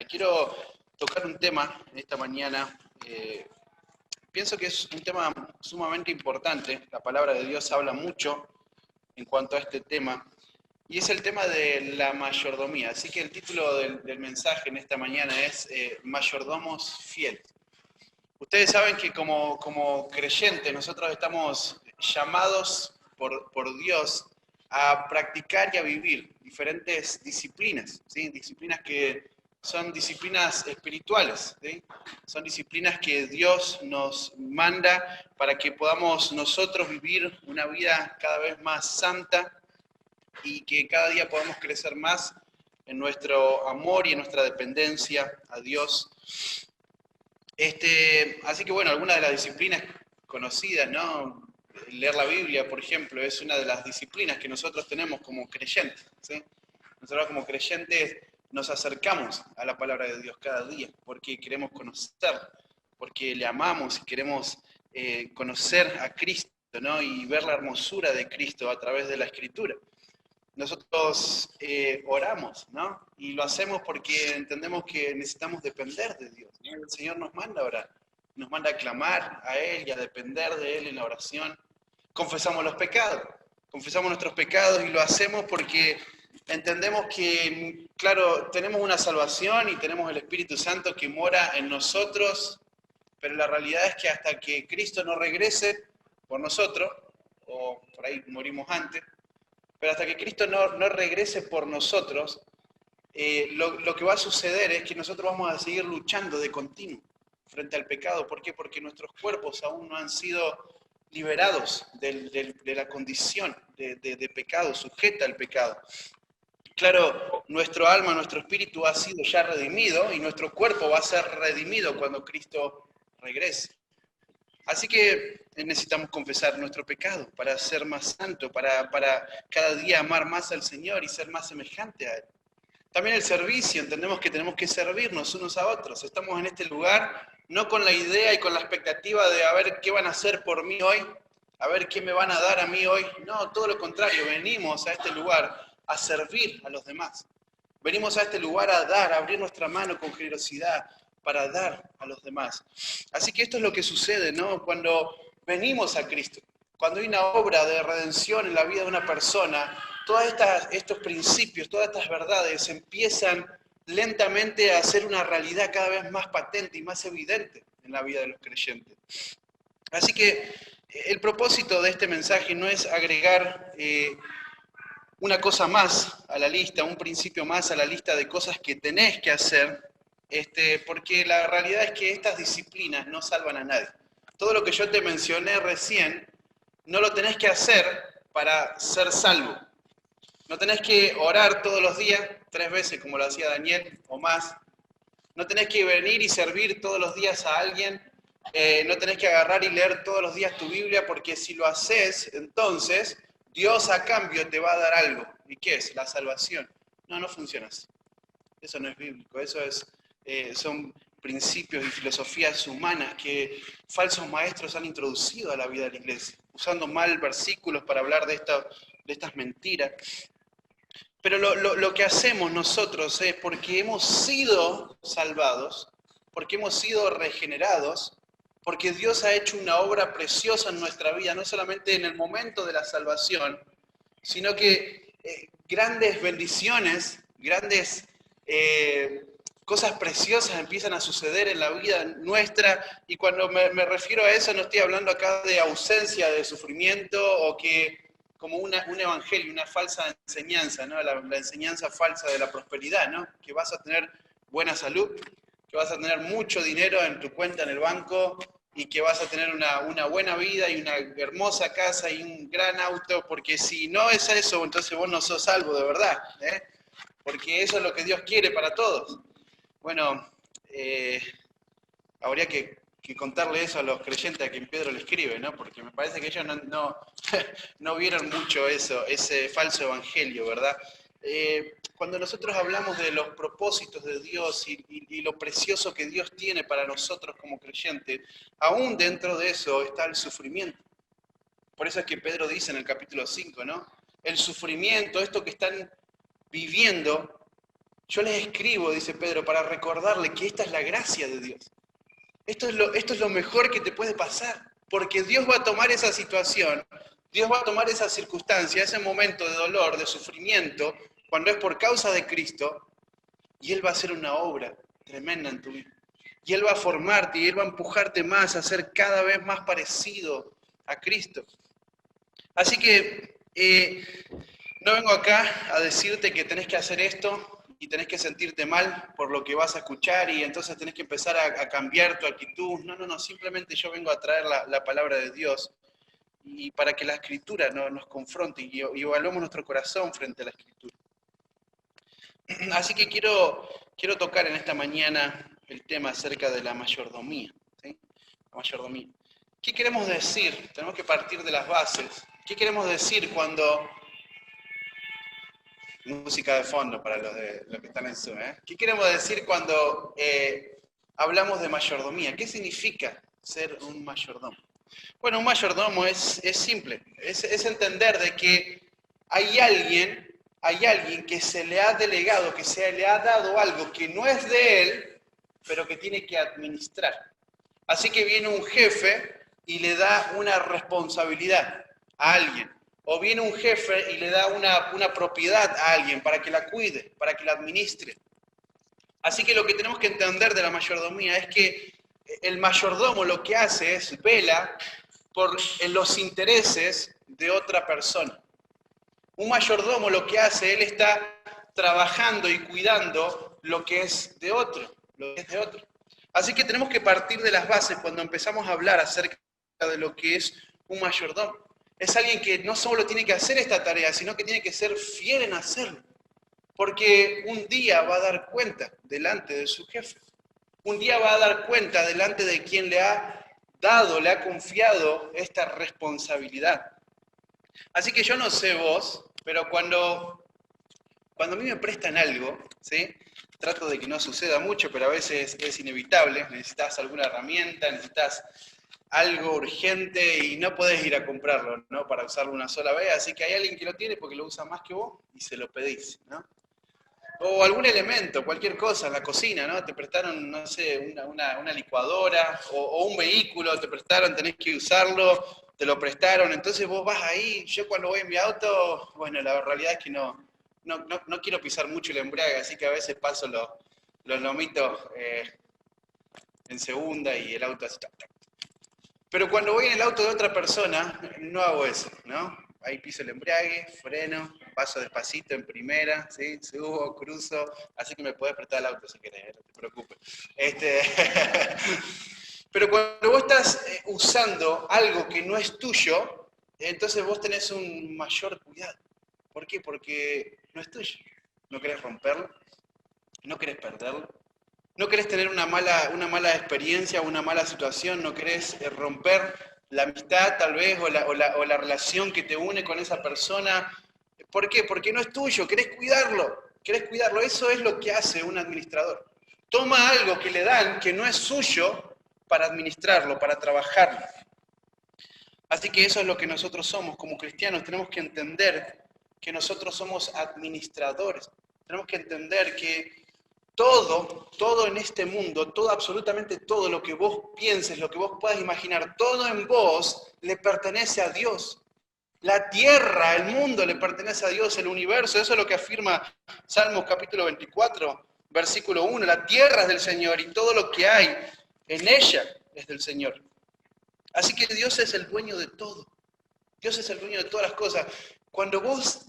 Quiero tocar un tema en esta mañana. Pienso que es un tema sumamente importante. La palabra de Dios habla mucho en cuanto a este tema. Y es el tema de la mayordomía. Así que el título del mensaje en esta mañana es Mayordomos fieles. Ustedes saben que como creyentes nosotros estamos llamados por Dios a practicar y a vivir diferentes disciplinas, ¿sí? Disciplinas que son disciplinas espirituales, ¿sí? Son disciplinas que Dios nos manda para que podamos nosotros vivir una vida cada vez más santa y que cada día podamos crecer más en nuestro amor y en nuestra dependencia a Dios. Así que bueno, algunas de las disciplinas conocidas, ¿no? Leer la Biblia, por ejemplo, es una de las disciplinas que nosotros tenemos como creyentes, ¿sí? Nosotros como creyentes nos acercamos a la palabra de Dios cada día, porque queremos conocer, porque le amamos y queremos conocer a Cristo, ¿no? Y ver la hermosura de Cristo a través de la Escritura. Nosotros oramos, ¿no? Y lo hacemos porque entendemos que necesitamos depender de Dios, ¿no? El Señor nos manda a orar, nos manda a clamar a Él y a depender de Él en la oración. Confesamos nuestros pecados y lo hacemos porque entendemos que, claro, tenemos una salvación y tenemos el Espíritu Santo que mora en nosotros, pero la realidad es que hasta que Cristo no regrese por nosotros, o por ahí morimos antes, pero hasta que Cristo no regrese por nosotros, lo que va a suceder es que nosotros vamos a seguir luchando de continuo frente al pecado. ¿Por qué? Porque nuestros cuerpos aún no han sido liberados de la condición de pecado, sujeta al pecado. Claro, nuestro alma, nuestro espíritu ha sido ya redimido y nuestro cuerpo va a ser redimido cuando Cristo regrese. Así que necesitamos confesar nuestro pecado para ser más santo, para cada día amar más al Señor y ser más semejante a Él. También el servicio, entendemos que tenemos que servirnos unos a otros. Estamos en este lugar no con la idea y con la expectativa de a ver qué van a hacer por mí hoy, a ver qué me van a dar a mí hoy. No, todo lo contrario, venimos a este lugar a servir a los demás. Venimos a este lugar a dar, a abrir nuestra mano con generosidad para dar a los demás. Así que esto es lo que sucede, ¿no? Cuando venimos a Cristo, cuando hay una obra de redención en la vida de una persona, todos estos principios, todas estas verdades empiezan lentamente a ser una realidad cada vez más patente y más evidente en la vida de los creyentes. Así que el propósito de este mensaje no es agregar una cosa más a la lista, un principio más a la lista de cosas que tenés que hacer, porque la realidad es que estas disciplinas no salvan a nadie. Todo lo que yo te mencioné recién, no lo tenés que hacer para ser salvo. No tenés que orar todos los días, 3 veces como lo hacía Daniel o más. No tenés que venir y servir todos los días a alguien. No tenés que agarrar y leer todos los días tu Biblia, porque si lo haces, entonces Dios a cambio te va a dar algo. ¿Y qué es? La salvación. No, no funciona así. Eso no es bíblico. Eso son principios y filosofías humanas que falsos maestros han introducido a la vida de la iglesia, usando mal versículos para hablar de estas mentiras. Pero lo que hacemos nosotros es porque hemos sido salvados, porque hemos sido regenerados, porque Dios ha hecho una obra preciosa en nuestra vida, no solamente en el momento de la salvación, sino que grandes bendiciones, grandes cosas preciosas empiezan a suceder en la vida nuestra, y cuando me refiero a eso no estoy hablando acá de ausencia de sufrimiento o que como un evangelio, una falsa enseñanza, ¿no? La enseñanza falsa de la prosperidad, ¿no? Que vas a tener buena salud, que vas a tener mucho dinero en tu cuenta en el banco y que vas a tener una buena vida y una hermosa casa y un gran auto, porque si no es eso, entonces vos no sos salvo de verdad, ¿eh? Porque eso es lo que Dios quiere para todos. Bueno, habría que contarle eso a los creyentes a quien Pedro le escribe, ¿no? Porque me parece que ellos no vieron mucho eso, ese falso evangelio, ¿verdad? Cuando nosotros hablamos de los propósitos de Dios y lo precioso que Dios tiene para nosotros como creyentes, aún dentro de eso está el sufrimiento. Por eso es que Pedro dice en el capítulo 5, ¿no? El sufrimiento, esto que están viviendo, Yo les escribo, dice Pedro, para recordarle que esta es la gracia de Dios. Esto es lo mejor que te puede pasar, porque Dios va a tomar esa situación, Dios va a tomar esa circunstancia, ese momento de dolor, de sufrimiento, cuando es por causa de Cristo, y Él va a hacer una obra tremenda en tu vida. Y Él va a formarte y Él va a empujarte más a ser cada vez más parecido a Cristo. Así que no vengo acá a decirte que tenés que hacer esto y tenés que sentirte mal por lo que vas a escuchar y entonces tenés que empezar a cambiar tu actitud. No, simplemente yo vengo a traer la palabra de Dios y para que la Escritura nos confronte y evaluemos nuestro corazón frente a la Escritura. Así que quiero tocar en esta mañana el tema acerca de la mayordomía. ¿Sí? La mayordomía. ¿Qué queremos decir? Tenemos que partir de las bases. ¿Qué queremos decir cuando... Música de fondo para los que están en Zoom. ¿Qué queremos decir cuando hablamos de mayordomía? ¿Qué significa ser un mayordomo? Bueno, un mayordomo es simple. Es entender de que hay alguien que se le ha delegado, que se le ha dado algo que no es de él, pero que tiene que administrar. Así que viene un jefe y le da una responsabilidad a alguien. O viene un jefe y le da una propiedad a alguien para que la cuide, para que la administre. Así que lo que tenemos que entender de la mayordomía es que el mayordomo lo que hace es vela por los intereses de otra persona. Un mayordomo lo que hace, él está trabajando y cuidando lo que es de otro, Así que tenemos que partir de las bases cuando empezamos a hablar acerca de lo que es un mayordomo. Es alguien que no solo tiene que hacer esta tarea, sino que tiene que ser fiel en hacerlo. Porque un día va a dar cuenta delante de su jefe. Un día va a dar cuenta delante de quien le ha dado, le ha confiado esta responsabilidad. Así que yo no sé vos, pero cuando a mí me prestan algo, ¿sí? Trato de que no suceda mucho, pero a veces es inevitable. Necesitas alguna herramienta, necesitas algo urgente y no podés ir a comprarlo, ¿no? Para usarlo una sola vez, así que hay alguien que lo tiene porque lo usa más que vos y se lo pedís, ¿no? O algún elemento, cualquier cosa en la cocina, ¿no? Te prestaron, no sé, una licuadora o un vehículo, te prestaron, tenés que usarlo, te lo prestaron, entonces vos vas ahí. Yo cuando voy en mi auto, bueno, la realidad es que no quiero pisar mucho el embrague, así que a veces paso los lomitos en segunda y el auto así. Pero cuando voy en el auto de otra persona, no hago eso, ¿no? Ahí piso el embrague, freno, paso despacito en primera, ¿sí? Subo, cruzo, así que me podés prestar el auto si querés, no te preocupes. Pero cuando vos estás usando algo que no es tuyo, entonces vos tenés un mayor cuidado. ¿Por qué? Porque no es tuyo. No querés romperlo, no querés perderlo. No querés tener una mala experiencia, una mala situación, no querés romper la amistad tal vez o la relación que te une con esa persona. ¿Por qué? Porque no es tuyo, querés cuidarlo. Eso es lo que hace un administrador. Toma algo que le dan que no es suyo para administrarlo, para trabajarlo. Así que eso es lo que nosotros somos como cristianos. Tenemos que entender que nosotros somos administradores. Tenemos que entender que todo en este mundo, absolutamente todo lo que vos pienses, lo que vos puedas imaginar, todo en vos le pertenece a Dios. La tierra, el mundo le pertenece a Dios, el universo, eso es lo que afirma Salmos capítulo 24, versículo 1. La tierra es del Señor y todo lo que hay en ella es del Señor. Así que Dios es el dueño de todo. Dios es el dueño de todas las cosas. Cuando vos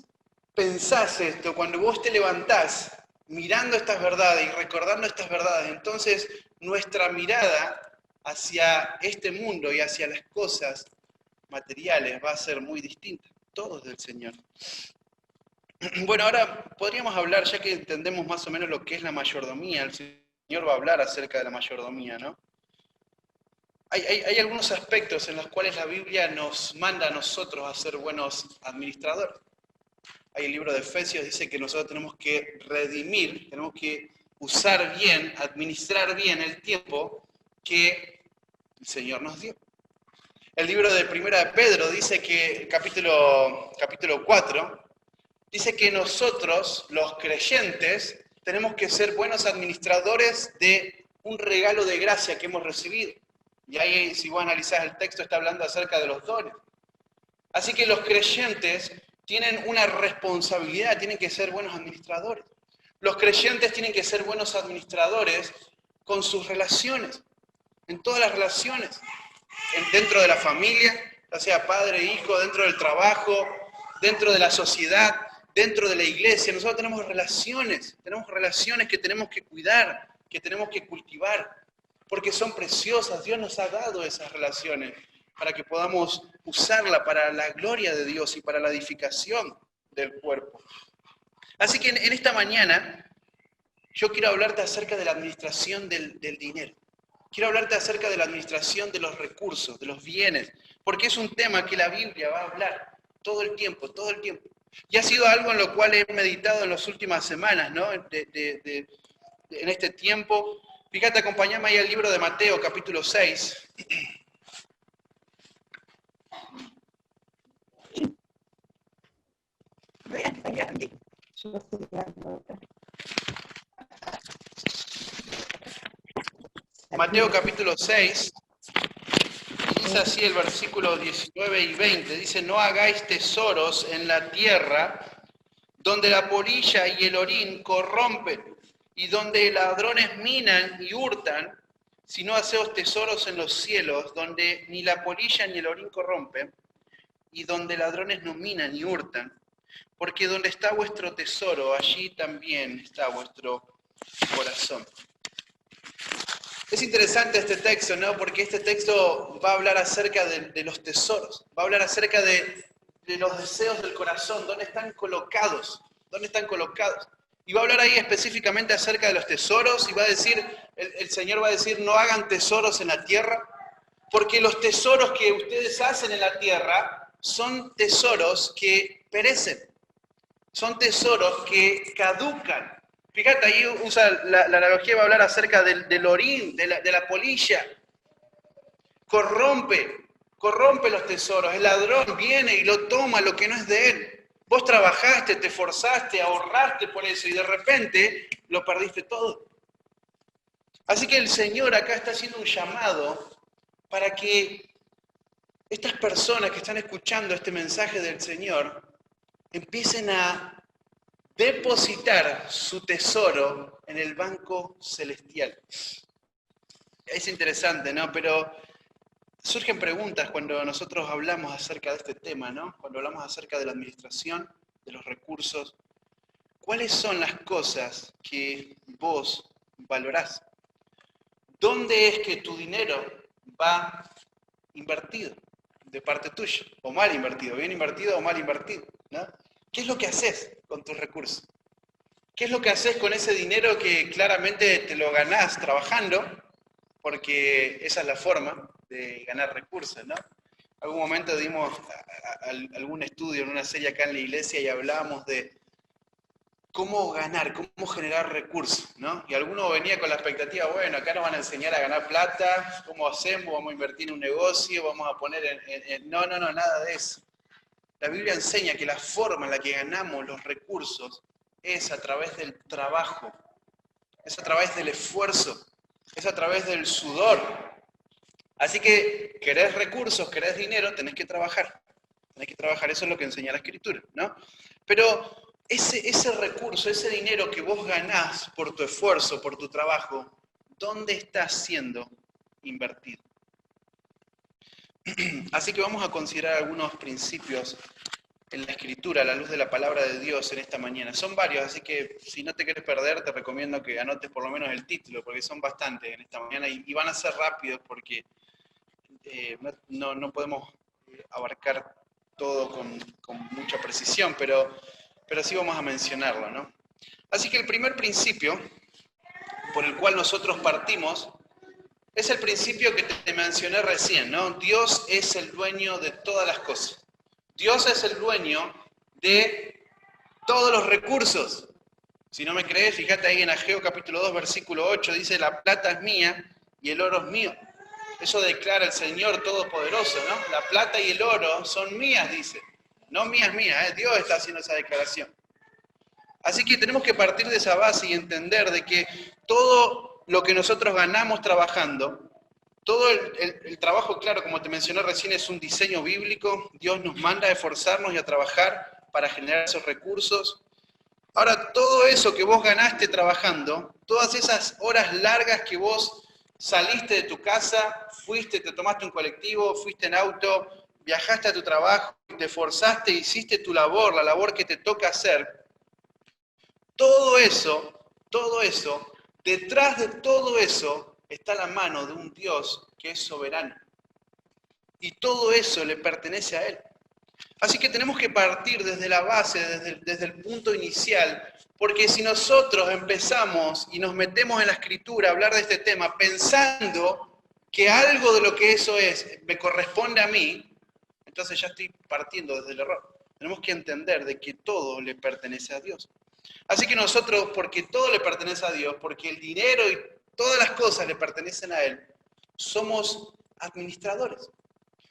pensás esto, cuando vos te levantás mirando estas verdades y recordando estas verdades, entonces nuestra mirada hacia este mundo y hacia las cosas materiales va a ser muy distinta. Todo es del Señor. Bueno, ahora podríamos hablar, ya que entendemos más o menos lo que es la mayordomía, el Señor va a hablar acerca de la mayordomía, ¿no? Hay algunos aspectos en los cuales la Biblia nos manda a nosotros a ser buenos administradores. Hay el libro de Efesios, dice que nosotros tenemos que redimir, tenemos que usar bien, administrar bien el tiempo que el Señor nos dio. El libro de Primera de Pedro dice que, capítulo 4, dice que nosotros, los creyentes, tenemos que ser buenos administradores de un regalo de gracia que hemos recibido. Y ahí, si vos analizás el texto, está hablando acerca de los dones. Así que los creyentes tienen una responsabilidad, tienen que ser buenos administradores. Los creyentes tienen que ser buenos administradores con sus relaciones, en todas las relaciones, dentro de la familia, ya sea padre, hijo, dentro del trabajo, dentro de la sociedad, dentro de la iglesia. Nosotros tenemos relaciones que tenemos que cuidar, que tenemos que cultivar, porque son preciosas. Dios nos ha dado esas relaciones para que podamos usarla para la gloria de Dios y para la edificación del cuerpo. Así que en esta mañana yo quiero hablarte acerca de la administración del dinero. Quiero hablarte acerca de la administración de los recursos, de los bienes, porque es un tema que la Biblia va a hablar todo el tiempo, todo el tiempo. Y ha sido algo en lo cual he meditado en las últimas semanas, ¿no? En este tiempo. Fíjate, acompáñame ahí al libro de Mateo, capítulo 6. Mateo capítulo 6, y dice así el versículo 19 y 20, dice: no hagáis tesoros en la tierra, donde la polilla y el orín corrompen, y donde ladrones minan y hurtan, sino haceos tesoros en los cielos, donde ni la polilla ni el orín corrompen, y donde ladrones no minan ni hurtan, porque donde está vuestro tesoro, allí también está vuestro corazón. Es interesante este texto, ¿no? Porque este texto va a hablar acerca de los tesoros, va a hablar acerca de los deseos del corazón, dónde están colocados, Y va a hablar ahí específicamente acerca de los tesoros, y va a decir, el Señor va a decir: no hagan tesoros en la tierra, porque los tesoros que ustedes hacen en la tierra son tesoros que perecen, son tesoros que caducan. Fíjate, ahí usa la analogía, va a hablar acerca del orín, de la polilla. Corrompe los tesoros. El ladrón viene y lo toma, lo que no es de él. Vos trabajaste, te esforzaste, ahorraste por eso y de repente lo perdiste todo. Así que el Señor acá está haciendo un llamado para que estas personas que están escuchando este mensaje del Señor empiecen a depositar su tesoro en el banco celestial. Es interesante, ¿no? Pero surgen preguntas cuando nosotros hablamos acerca de este tema, ¿no? Cuando hablamos acerca de la administración, de los recursos. ¿Cuáles son las cosas que vos valorás? ¿Dónde es que tu dinero va invertido de parte tuya? O mal invertido, bien invertido o mal invertido, ¿no? ¿Qué es lo que haces con tus recursos? ¿Qué es lo que haces con ese dinero que claramente te lo ganás trabajando? Porque esa es la forma de ganar recursos, ¿no? Algún momento dimos algún estudio en una serie acá en la iglesia y hablábamos de cómo ganar, cómo generar recursos, ¿no? Y alguno venía con la expectativa: bueno, acá nos van a enseñar a ganar plata, ¿cómo hacemos? Vamos a invertir en un negocio, vamos a poner No, nada de eso. La Biblia enseña que la forma en la que ganamos los recursos es a través del trabajo, es a través del esfuerzo, es a través del sudor. Así que, querés recursos, querés dinero, tenés que trabajar. Eso es lo que enseña la Escritura, ¿no? Pero ese recurso, ese dinero que vos ganás por tu esfuerzo, por tu trabajo, ¿dónde está siendo invertido? Así que vamos a considerar algunos principios en la Escritura, a la luz de la palabra de Dios en esta mañana. Son varios, así que si no te quieres perder, te recomiendo que anotes por lo menos el título, porque son bastantes en esta mañana y van a ser rápidos porque no podemos abarcar todo con mucha precisión, pero sí vamos a mencionarlo, ¿no? Así que el primer principio por el cual nosotros partimos es el principio que te mencioné recién, ¿no? Dios es el dueño de todas las cosas. Dios es el dueño de todos los recursos. Si no me crees, fíjate ahí en Ageo capítulo 2, versículo 8, dice: la plata es mía y el oro es mío. Eso declara el Señor Todopoderoso, ¿no? La plata y el oro son mías, dice. No mías, Dios está haciendo esa declaración. Así que tenemos que partir de esa base y entender de que todo lo que nosotros ganamos trabajando, todo el trabajo, claro, como te mencioné recién, es un diseño bíblico. Dios nos manda a esforzarnos y a trabajar para generar esos recursos. Ahora, todo eso que vos ganaste trabajando, todas esas horas largas que vos saliste de tu casa, fuiste, te tomaste un colectivo, fuiste en auto, viajaste a tu trabajo, te esforzaste, hiciste tu labor, la labor que te toca hacer, todo eso, detrás de todo eso está la mano de un Dios que es soberano. Y todo eso le pertenece a Él. Así que tenemos que partir desde la base, desde el punto inicial, porque si nosotros empezamos y nos metemos en la Escritura a hablar de este tema pensando que algo de lo que eso es me corresponde a mí, entonces ya estoy partiendo desde el error. Tenemos que entender de que todo le pertenece a Dios. Así que nosotros, porque todo le pertenece a Dios, porque el dinero y todas las cosas le pertenecen a Él, somos administradores.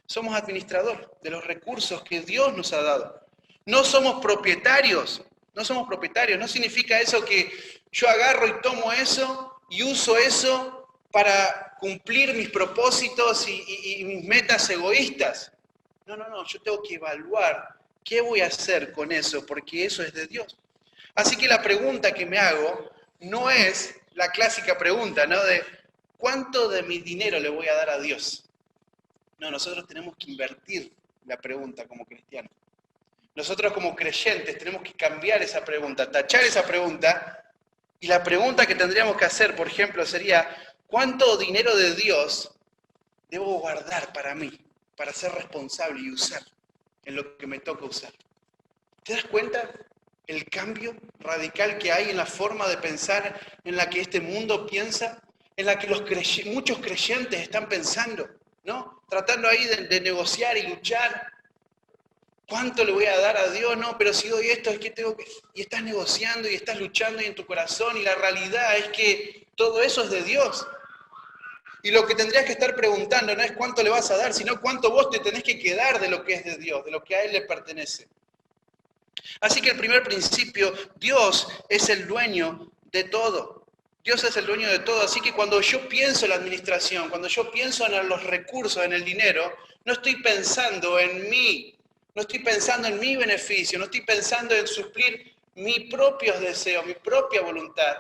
Somos administradores de los recursos que Dios nos ha dado. No somos propietarios, no significa eso que yo agarro y tomo eso y uso eso para cumplir mis propósitos y mis metas egoístas. No, yo tengo que evaluar qué voy a hacer con eso, porque eso es de Dios. Así que la pregunta que me hago no es la clásica pregunta, ¿no? De ¿cuánto de mi dinero le voy a dar a Dios? No, nosotros tenemos que invertir la pregunta como cristianos. Nosotros como creyentes tenemos que cambiar esa pregunta, tachar esa pregunta, y la pregunta que tendríamos que hacer, por ejemplo, sería, ¿cuánto dinero de Dios debo guardar para mí, para ser responsable y usar en lo que me toca usar? ¿Te das cuenta el cambio radical que hay en la forma de pensar en la que este mundo piensa, en la que muchos creyentes están pensando, ¿no? Tratando ahí de negociar y luchar. ¿Cuánto le voy a dar a Dios? No, pero si doy esto es que tengo que... Y estás negociando y estás luchando y en tu corazón, y la realidad es que todo eso es de Dios. Y lo que tendrías que estar preguntando no es cuánto le vas a dar, sino cuánto vos te tenés que quedar de lo que es de Dios, de lo que a Él le pertenece. Así que el primer principio, Dios es el dueño de todo. Dios es el dueño de todo. Así que cuando yo pienso en la administración, cuando yo pienso en los recursos, en el dinero, no estoy pensando en mí, no estoy pensando en mi beneficio, no estoy pensando en suplir mis propios deseos, mi propia voluntad,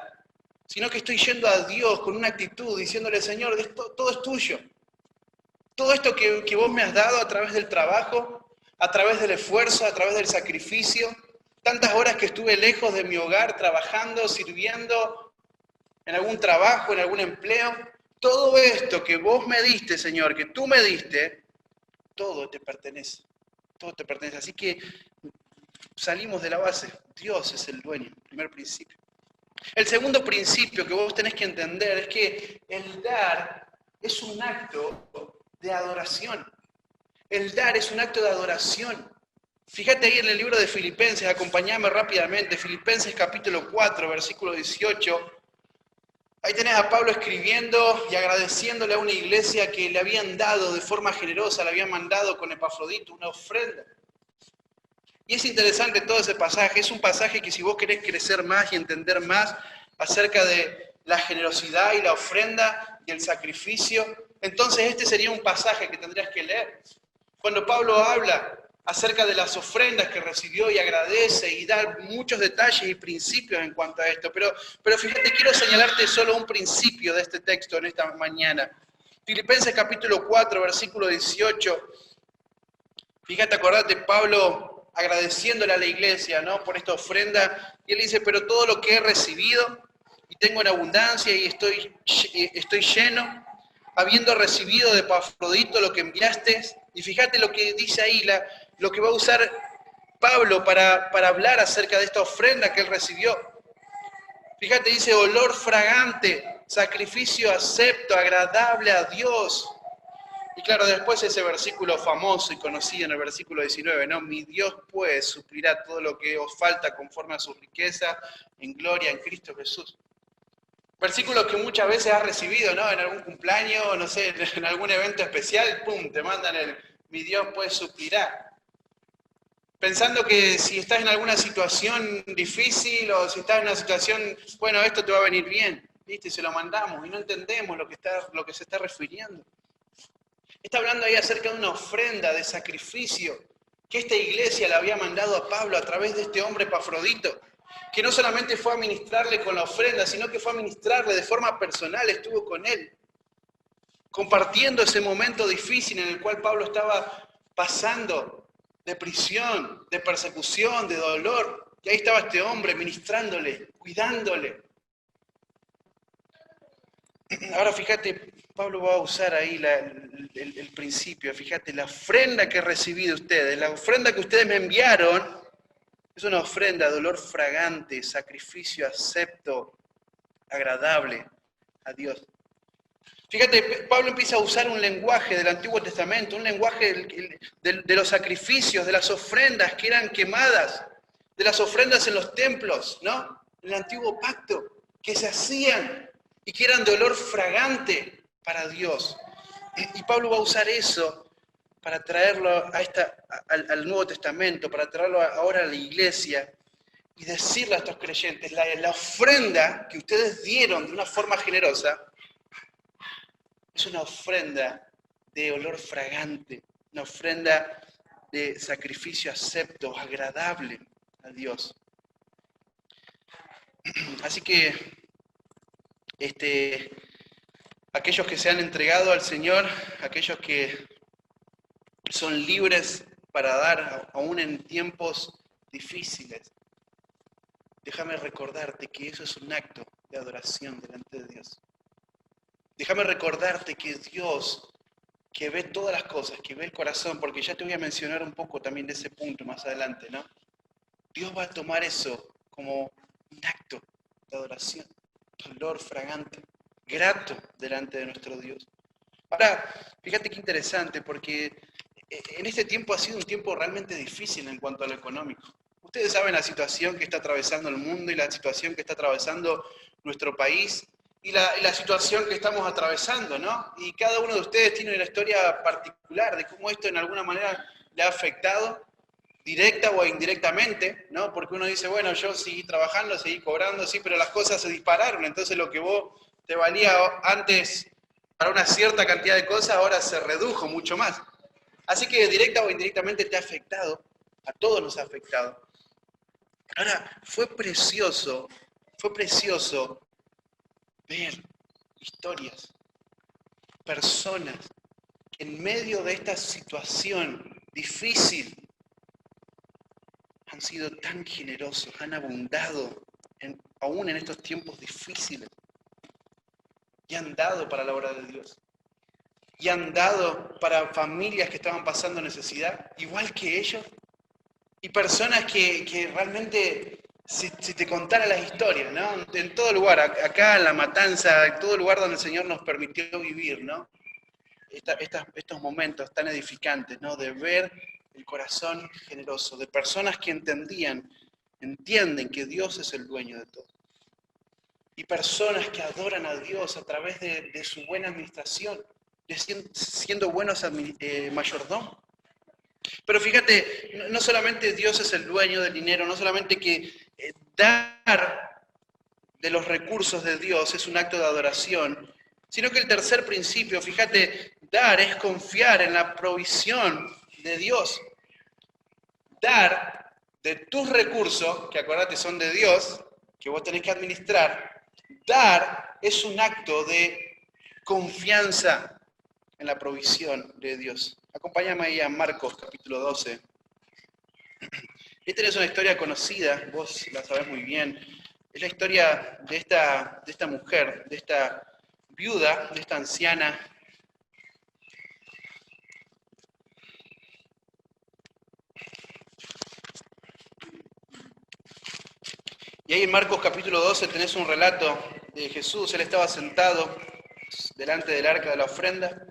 sino que estoy yendo a Dios con una actitud, diciéndole, Señor, todo es tuyo. Todo esto que vos me has dado a través del trabajo, a través del esfuerzo, a través del sacrificio, tantas horas que estuve lejos de mi hogar, trabajando, sirviendo en algún trabajo, en algún empleo, todo esto que vos me diste, Señor, que tú me diste, todo te pertenece, todo te pertenece. Así que salimos de la base, Dios es el dueño, primer principio. El segundo principio que vos tenés que entender es que el dar es un acto de adoración. El dar es un acto de adoración. Fíjate ahí en el libro de Filipenses, acompáñame rápidamente, Filipenses capítulo 4, versículo 18. Ahí tenés a Pablo escribiendo y agradeciéndole a una iglesia que le habían dado de forma generosa, le habían mandado con Epafrodito una ofrenda. Y es interesante todo ese pasaje, es un pasaje que si vos querés crecer más y entender más acerca de la generosidad y la ofrenda y el sacrificio, entonces este sería un pasaje que tendrías que leer. Cuando Pablo habla acerca de las ofrendas que recibió y agradece y da muchos detalles y principios en cuanto a esto, pero fíjate, quiero señalarte solo un principio de este texto en esta mañana. Filipenses capítulo 4, versículo 18. Fíjate, acordate, Pablo agradeciéndole a la iglesia, ¿no?, por esta ofrenda, y él dice, pero todo lo que he recibido, y tengo en abundancia, y estoy lleno, habiendo recibido de Epafrodito lo que enviaste, y fíjate lo que dice ahí, lo que va a usar Pablo para hablar acerca de esta ofrenda que él recibió. Fíjate, dice, olor fragante, sacrificio acepto, agradable a Dios. Y claro, después ese versículo famoso y conocido en el versículo 19, ¿no? Mi Dios pues suplirá todo lo que os falta conforme a su riqueza en gloria en Cristo Jesús. Versículos que muchas veces has recibido, ¿no? En algún cumpleaños, no sé, en algún evento especial, ¡pum!, te mandan mi Dios pues suplirá. pensando que si estás en alguna situación difícil o si estás en una situación, bueno, esto te va a venir bien, ¿viste? Se lo mandamos y no entendemos lo que se está refiriendo. Está hablando ahí acerca de una ofrenda de sacrificio que esta iglesia le había mandado a Pablo a través de este hombre Epafrodito, que no solamente fue a ministrarle con la ofrenda, sino que fue a ministrarle de forma personal, estuvo con él, compartiendo ese momento difícil en el cual Pablo estaba pasando de prisión, de persecución, de dolor. Y ahí estaba este hombre ministrándole, cuidándole. Ahora fíjate, Pablo va a usar ahí el principio. Fíjate, la ofrenda que recibí de ustedes, la ofrenda que ustedes me enviaron, es una ofrenda de olor fragante, sacrificio acepto, agradable a Dios. Fíjate, Pablo empieza a usar un lenguaje del Antiguo Testamento, un lenguaje de los sacrificios, de las ofrendas que eran quemadas, de las ofrendas en los templos, ¿no? En el Antiguo Pacto, que se hacían y que eran de olor fragante para Dios. Y Pablo va a usar eso para traerlo al Nuevo Testamento, para traerlo ahora a la iglesia y decirle a estos creyentes, la ofrenda que ustedes dieron de una forma generosa es una ofrenda de olor fragante, una ofrenda de sacrificio acepto, agradable a Dios. Así que aquellos que se han entregado al Señor, aquellos que son libres para dar aún en tiempos difíciles, déjame recordarte que eso es un acto de adoración delante de Dios. Déjame recordarte que Dios, que ve todas las cosas, que ve el corazón, porque ya te voy a mencionar un poco también de ese punto más adelante, ¿no? Dios va a tomar eso como un acto de adoración, olor fragante, grato delante de nuestro Dios. Ahora, fíjate qué interesante, porque en este tiempo ha sido un tiempo realmente difícil en cuanto a lo económico. Ustedes saben la situación que está atravesando el mundo y la situación que está atravesando nuestro país y la situación que estamos atravesando, ¿no? Y cada uno de ustedes tiene una historia particular de cómo esto en alguna manera le ha afectado, directa o indirectamente, ¿no? Porque uno dice, bueno, yo seguí trabajando, seguí cobrando, sí, pero las cosas se dispararon, entonces lo que vos te valía antes para una cierta cantidad de cosas, ahora se redujo mucho más. Así que directa o indirectamente te ha afectado, a todos nos ha afectado. Ahora, fue precioso ver historias, personas que en medio de esta situación difícil han sido tan generosos, han abundado, aún en estos tiempos difíciles, y han dado para la obra de Dios. Y han dado para familias que estaban pasando necesidad, igual que ellos. Y personas que realmente, si te contara las historias, ¿no? En todo lugar, acá en La Matanza, en todo lugar donde el Señor nos permitió vivir, ¿no? Estos momentos tan edificantes, ¿no? De ver el corazón generoso, de personas que entienden que Dios es el dueño de todo. Y personas que adoran a Dios a través de su buena administración, siendo buenos mayordomos. Pero fíjate, no solamente Dios es el dueño del dinero, no solamente que dar de los recursos de Dios es un acto de adoración, sino que el tercer principio, fíjate, dar es confiar en la provisión de Dios. Dar de tus recursos, que acuérdate son de Dios, que vos tenés que administrar, dar es un acto de confianza en la provisión de Dios. Acompáñame ahí a Marcos capítulo 12. Esta es una historia conocida, vos la sabés muy bien. Es la historia de esta mujer, de esta viuda, de esta anciana. Y ahí en Marcos capítulo 12 tenés un relato de Jesús. Él estaba sentado delante del arca de la ofrenda.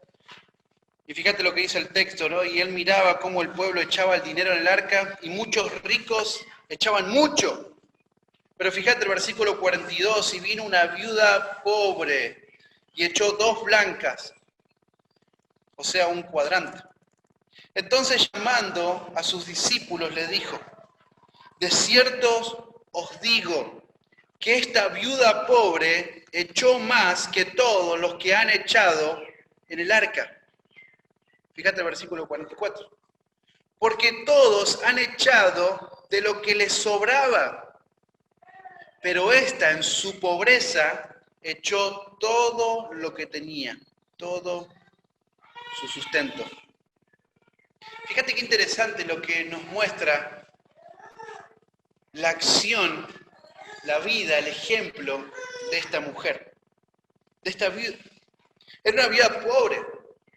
Y fíjate lo que dice el texto, ¿no? Y él miraba cómo el pueblo echaba el dinero en el arca y muchos ricos echaban mucho. Pero fíjate el versículo 42, y vino una viuda pobre y echó 2 blancas, o sea, un cuadrante. Entonces, llamando a sus discípulos, le dijo: de cierto os digo que esta viuda pobre echó más que todos los que han echado en el arca. Fíjate el versículo 44. Porque todos han echado de lo que les sobraba, pero ésta en su pobreza echó todo lo que tenía, todo su sustento. Fíjate qué interesante lo que nos muestra la acción, la vida, el ejemplo de esta mujer, de esta viuda. Era una viuda pobre,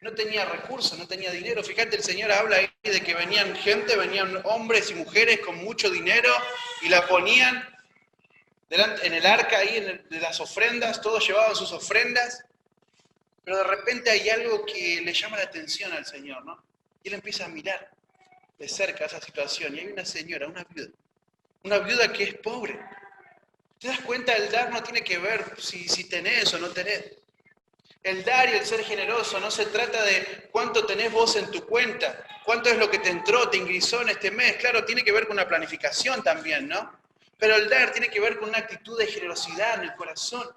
no tenía recursos, no tenía dinero. Fíjate, el Señor habla ahí de que venían gente, venían hombres y mujeres con mucho dinero y la ponían delante, en el arca ahí de las ofrendas, todos llevaban sus ofrendas, pero de repente hay algo que le llama la atención al Señor, ¿no? Y él empieza a mirar de cerca esa situación y hay una señora, una viuda que es pobre. ¿Te das cuenta? El dar no tiene que ver si tenés o no tenés. El dar y el ser generoso no se trata de cuánto tenés vos en tu cuenta, cuánto es lo que te entró, te ingresó en este mes. Claro, tiene que ver con una planificación también, ¿no? Pero el dar tiene que ver con una actitud de generosidad en el corazón,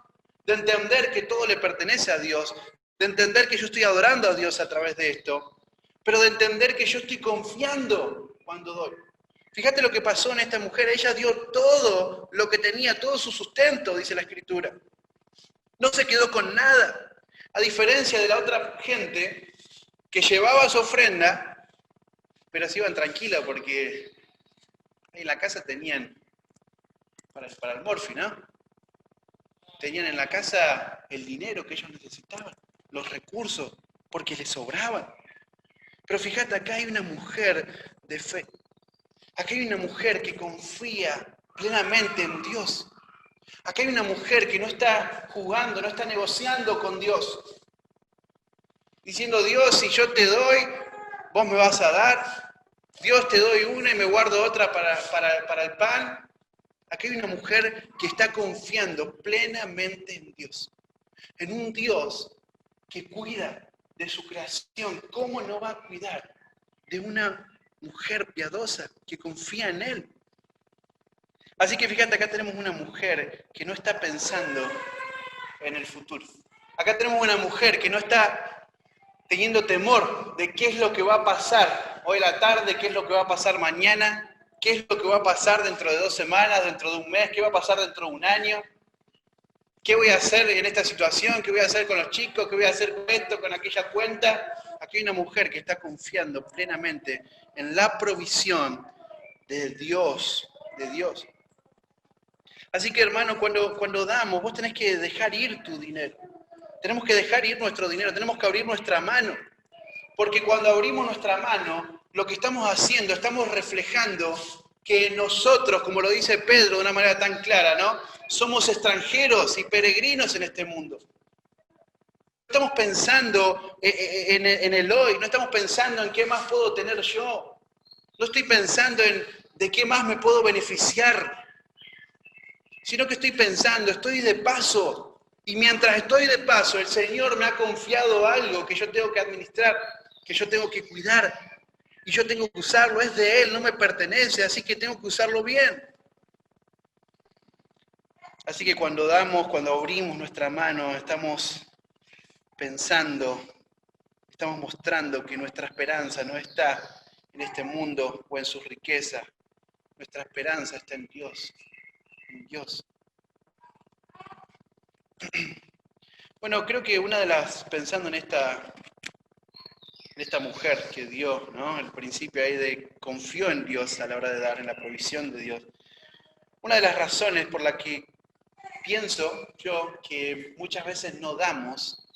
de entender que todo le pertenece a Dios, de entender que yo estoy adorando a Dios a través de esto, pero de entender que yo estoy confiando cuando doy. Fíjate lo que pasó en esta mujer, ella dio todo lo que tenía, todo su sustento, dice la Escritura. No se quedó con nada. A diferencia de la otra gente que llevaba su ofrenda, pero se iban tranquilos porque ahí en la casa tenían para el morfi, ¿no? Tenían en la casa el dinero que ellos necesitaban, los recursos, porque les sobraban. Pero fíjate, acá hay una mujer de fe. Acá hay una mujer que confía plenamente en Dios. Acá hay una mujer que no está jugando, no está negociando con Dios. Diciendo: Dios, si yo te doy, vos me vas a dar. Dios, te doy una y me guardo otra para el pan. Aquí hay una mujer que está confiando plenamente en Dios. En un Dios que cuida de su creación. ¿Cómo no va a cuidar de una mujer piadosa que confía en Él? Así que fíjate, acá tenemos una mujer que no está pensando en el futuro. Acá tenemos una mujer que no está teniendo temor de qué es lo que va a pasar hoy a la tarde, qué es lo que va a pasar mañana, qué es lo que va a pasar dentro de 2 semanas, dentro de un mes, qué va a pasar dentro de un año, qué voy a hacer en esta situación, qué voy a hacer con los chicos, qué voy a hacer con esto, con aquella cuenta. Aquí hay una mujer que está confiando plenamente en la provisión de Dios, de Dios. Así que, hermano, cuando damos, vos tenés que dejar ir tu dinero. Tenemos que dejar ir nuestro dinero, tenemos que abrir nuestra mano. Porque cuando abrimos nuestra mano, lo que estamos haciendo, estamos reflejando que nosotros, como lo dice Pedro de una manera tan clara, ¿no? Somos extranjeros y peregrinos en este mundo. No estamos pensando en el hoy, no estamos pensando en qué más puedo tener yo. No estoy pensando en de qué más me puedo beneficiar, sino que estoy pensando, estoy de paso. Y mientras estoy de paso, el Señor me ha confiado algo que yo tengo que administrar, que yo tengo que cuidar. Y yo tengo que usarlo, es de Él, no me pertenece, así que tengo que usarlo bien. Así que cuando damos, cuando abrimos nuestra mano, estamos pensando, estamos mostrando que nuestra esperanza no está en este mundo o en sus riquezas. Nuestra esperanza está en Dios, en Dios. Bueno, creo que pensando en esta mujer que dio, ¿no? El principio ahí de confió en Dios a la hora de dar, en la provisión de Dios. Una de las razones por la que pienso yo que muchas veces no damos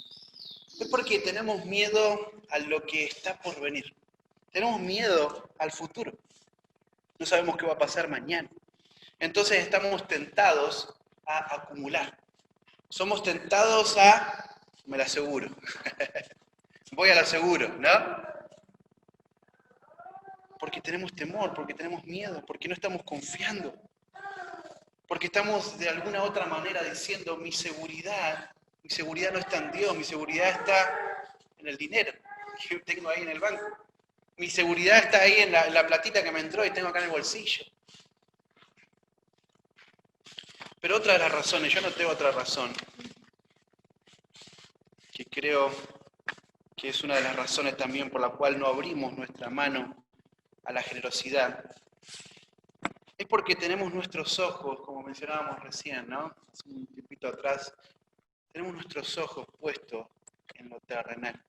es porque tenemos miedo a lo que está por venir. Tenemos miedo al futuro. No sabemos qué va a pasar mañana. Entonces estamos tentados a acumular. Somos tentados me la aseguro. Voy a la seguro, ¿no? Porque tenemos temor, porque tenemos miedo, porque no estamos confiando. Porque estamos de alguna otra manera diciendo mi seguridad no está en Dios, mi seguridad está en el dinero que tengo ahí en el banco. Mi seguridad está ahí en la platita que me entró y tengo acá en el bolsillo. Pero otra de las razones, yo no tengo otra razón, que creo que es una de las razones también por la cual no abrimos nuestra mano a la generosidad, es porque tenemos nuestros ojos, como mencionábamos recién, ¿no? Hace un tiempito atrás, tenemos nuestros ojos puestos en lo terrenal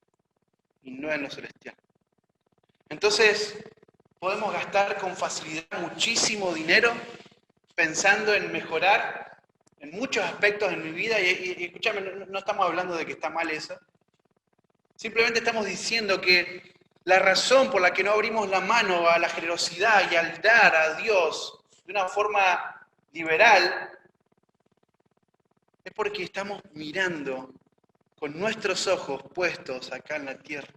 y no en lo celestial. Entonces, podemos gastar con facilidad muchísimo dinero pensando en mejorar en muchos aspectos de mi vida, y escúchame, no estamos hablando de que está mal eso, simplemente estamos diciendo que la razón por la que no abrimos la mano a la generosidad y al dar a Dios de una forma liberal es porque estamos mirando con nuestros ojos puestos acá en la tierra.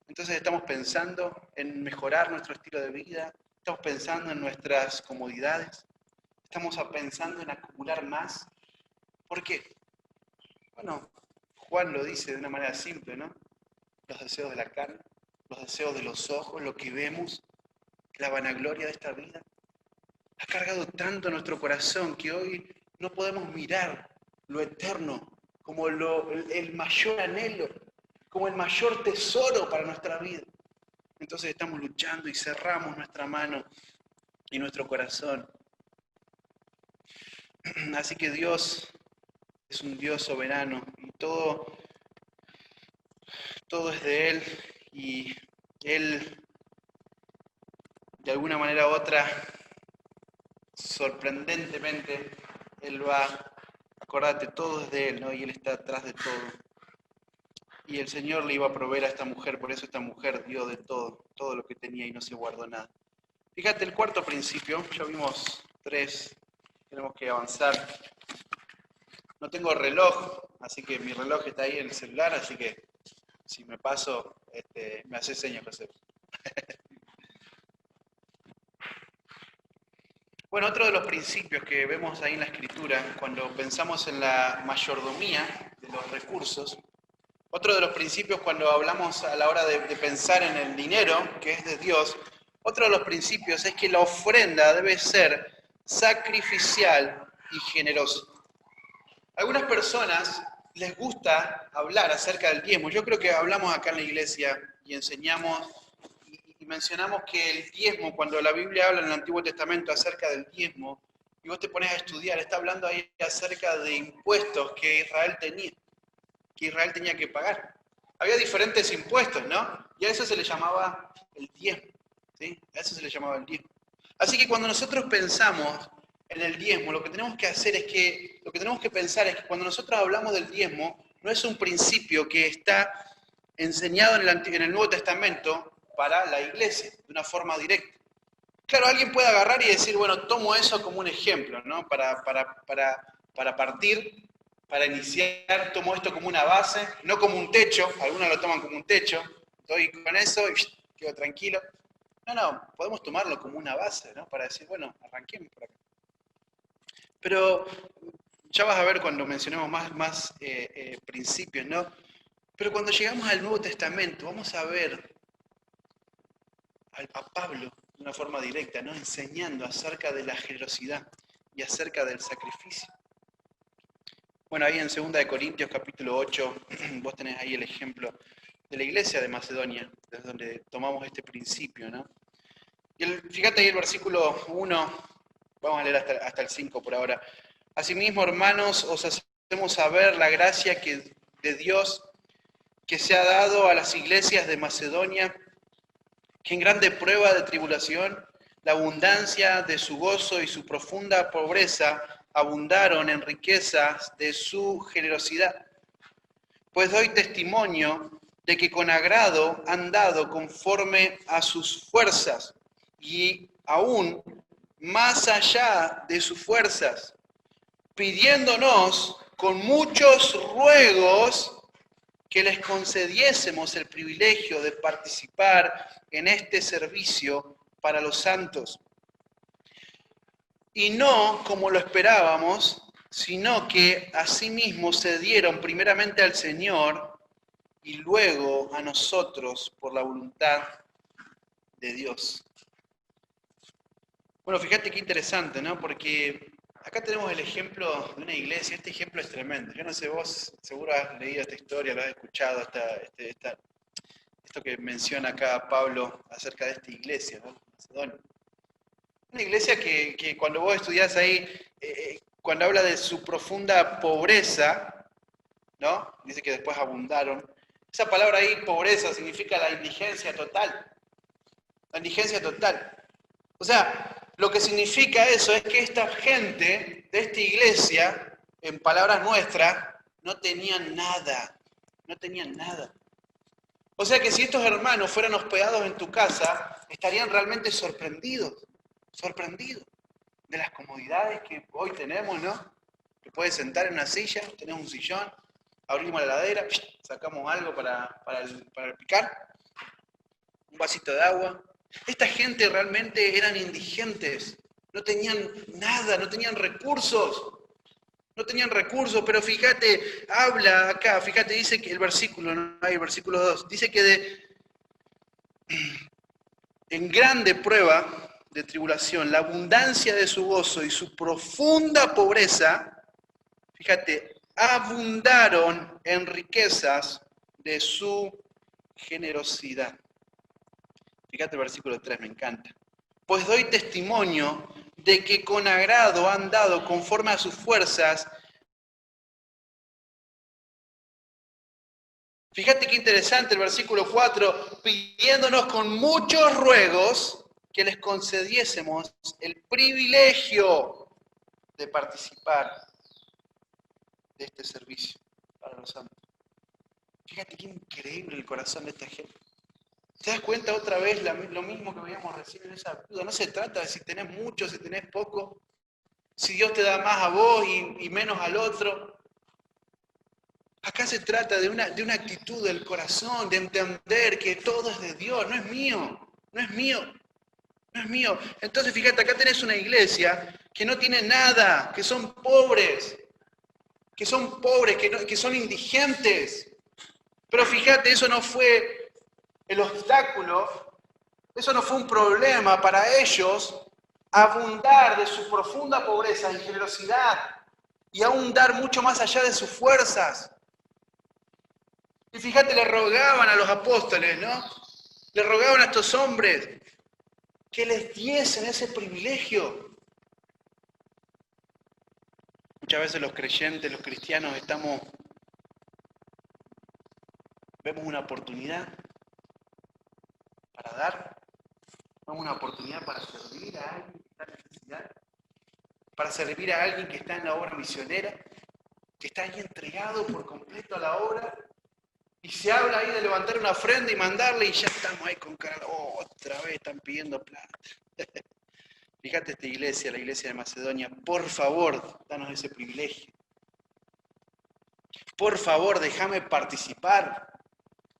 Entonces estamos pensando en mejorar nuestro estilo de vida, estamos pensando en nuestras comodidades, estamos pensando en acumular más. ¿Por qué? Bueno, Juan lo dice de una manera simple, ¿no? Los deseos de la carne, los deseos de los ojos, lo que vemos, la vanagloria de esta vida. Ha cargado tanto nuestro corazón que hoy no podemos mirar lo eterno como el mayor anhelo, como el mayor tesoro para nuestra vida. Entonces estamos luchando y cerramos nuestra mano y nuestro corazón. Así que Dios es un Dios soberano y todo es de Él, y Él, de alguna manera u otra, sorprendentemente, Él va, acordate, todo es de Él, ¿no? Y Él está atrás de todo. Y el Señor le iba a proveer a esta mujer, por eso esta mujer dio de todo lo que tenía y no se guardó nada. Fíjate, el cuarto principio, ya vimos 3, tenemos que avanzar. No tengo reloj, así que mi reloj está ahí en el celular, así que si me paso, me hace señas, José. Bueno, otro de los principios que vemos ahí en la Escritura, cuando pensamos en la mayordomía de los recursos, otro de los principios cuando hablamos a la hora de pensar en el dinero, que es de Dios, otro de los principios es que la ofrenda debe ser sacrificial y generosa. A algunas personas les gusta hablar acerca del diezmo. Yo creo que hablamos acá en la iglesia y enseñamos y mencionamos que el diezmo, cuando la Biblia habla en el Antiguo Testamento acerca del diezmo, y vos te pones a estudiar, está hablando ahí acerca de impuestos que Israel tenía que pagar. Había diferentes impuestos, ¿no? Y a eso se le llamaba el diezmo, ¿sí? A eso se le llamaba el diezmo. Así que cuando nosotros pensamos en el diezmo, lo que tenemos que pensar es que cuando nosotros hablamos del diezmo, no es un principio que está enseñado en el Nuevo Testamento para la iglesia, de una forma directa. Claro, alguien puede agarrar y decir, bueno, tomo eso como un ejemplo, ¿no? Para partir, para iniciar, tomo esto como una base, no como un techo, algunos lo toman como un techo, doy con eso y quedo tranquilo. No, podemos tomarlo como una base, ¿no? Para decir, bueno, arranquemos por acá. Pero ya vas a ver cuando mencionemos más principios, ¿no? Pero cuando llegamos al Nuevo Testamento, vamos a ver a Pablo de una forma directa, ¿no? Enseñando acerca de la generosidad y acerca del sacrificio. Bueno, ahí en 2 Corintios capítulo 8, vos tenés ahí el ejemplo de la iglesia de Macedonia, desde donde tomamos este principio, ¿no? Y fíjate ahí el versículo 1, vamos a leer hasta el 5 por ahora. Asimismo, hermanos, os hacemos saber la gracia de Dios que se ha dado a las iglesias de Macedonia, que en grande prueba de tribulación, la abundancia de su gozo y su profunda pobreza abundaron en riquezas de su generosidad. Pues doy testimonio de que con agrado han dado conforme a sus fuerzas y aún más allá de sus fuerzas, pidiéndonos con muchos ruegos que les concediésemos el privilegio de participar en este servicio para los santos. Y no como lo esperábamos, sino que asimismo se dieron primeramente al Señor y luego a nosotros por la voluntad de Dios. Bueno, fíjate qué interesante, ¿no? Porque acá tenemos el ejemplo de una iglesia. Este ejemplo es tremendo. Yo no sé, vos seguro has leído esta historia, lo has escuchado, esto que menciona acá Pablo acerca de esta iglesia, ¿no? Macedonia. Una iglesia que cuando vos estudiás ahí, cuando habla de su profunda pobreza, ¿no? Dice que después abundaron. Esa palabra ahí, pobreza, significa la indigencia total. La indigencia total. O sea, lo que significa eso es que esta gente de esta iglesia, en palabras nuestras, no tenían nada. No tenían nada. O sea que si estos hermanos fueran hospedados en tu casa, estarían realmente sorprendidos. Sorprendidos de las comodidades que hoy tenemos, ¿no? Te puedes sentar en una silla, tenés un sillón, abrimos la heladera, sacamos algo para picar, un vasito de agua. Esta gente realmente eran indigentes, no tenían nada, no tenían recursos. No tenían recursos, pero fíjate, habla acá, fíjate, dice que el versículo, ¿no? El versículo 2, dice que en grande prueba de tribulación, la abundancia de su gozo y su profunda pobreza, fíjate, abundaron en riquezas de su generosidad. Fíjate el versículo 3, me encanta. Pues doy testimonio de que con agrado han dado conforme a sus fuerzas. Fíjate qué interesante el versículo 4, pidiéndonos con muchos ruegos que les concediésemos el privilegio de participar de este servicio para los santos. Fíjate qué increíble el corazón de esta gente. ¿Te das cuenta otra vez lo mismo que veíamos recién en esa duda? No se trata de si tenés mucho, si tenés poco, si Dios te da más a vos y menos al otro. Acá se trata de una actitud del corazón, de entender que todo es de Dios, no es mío, no es mío, no es mío. Entonces fíjate, acá tenés una iglesia que no tiene nada, que son pobres, que son indigentes. Pero fíjate, eso no fue el obstáculo, eso no fue un problema para ellos abundar de su profunda pobreza y generosidad y aún dar mucho más allá de sus fuerzas. Y fíjate, le rogaban a los apóstoles, ¿no? Le rogaban a estos hombres que les diesen ese privilegio. Muchas veces los creyentes, los cristianos, vemos una oportunidad para dar, vemos una oportunidad para servir a alguien que está en necesidad, para servir a alguien que está en la obra misionera, que está ahí entregado por completo a la obra. Y se habla ahí de levantar una ofrenda y mandarle y ya estamos ahí con cara, otra vez están pidiendo plata. Fíjate esta iglesia, la iglesia de Macedonia, por favor, danos ese privilegio. Por favor, déjame participar.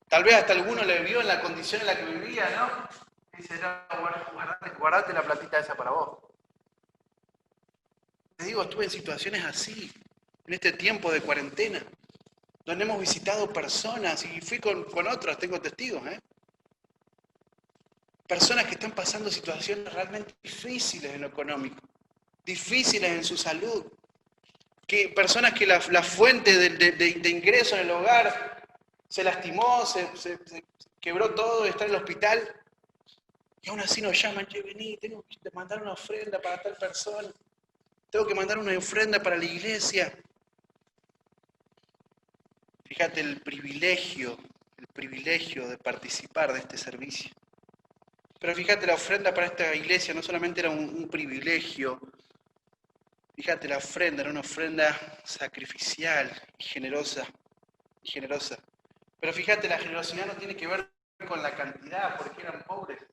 Tal vez hasta alguno le vio en la condición en la que vivía, ¿no? Y dice, no, guardate la platita esa para vos. Te digo, estuve en situaciones así, en este tiempo de cuarentena, donde hemos visitado personas y fui con otros, tengo testigos, personas que están pasando situaciones realmente difíciles en lo económico, difíciles en su salud, personas que la fuente de ingreso en el hogar se lastimó, se quebró todo, está en el hospital, y aún así nos llaman, che, vení, tengo que mandar una ofrenda para tal persona, tengo que mandar una ofrenda para la iglesia. Fíjate el privilegio de participar de este servicio. Pero fíjate, la ofrenda para esta iglesia no solamente era un privilegio, fíjate, la ofrenda era una ofrenda sacrificial y generosa. Pero fíjate, la generosidad no tiene que ver con la cantidad, porque eran pobres.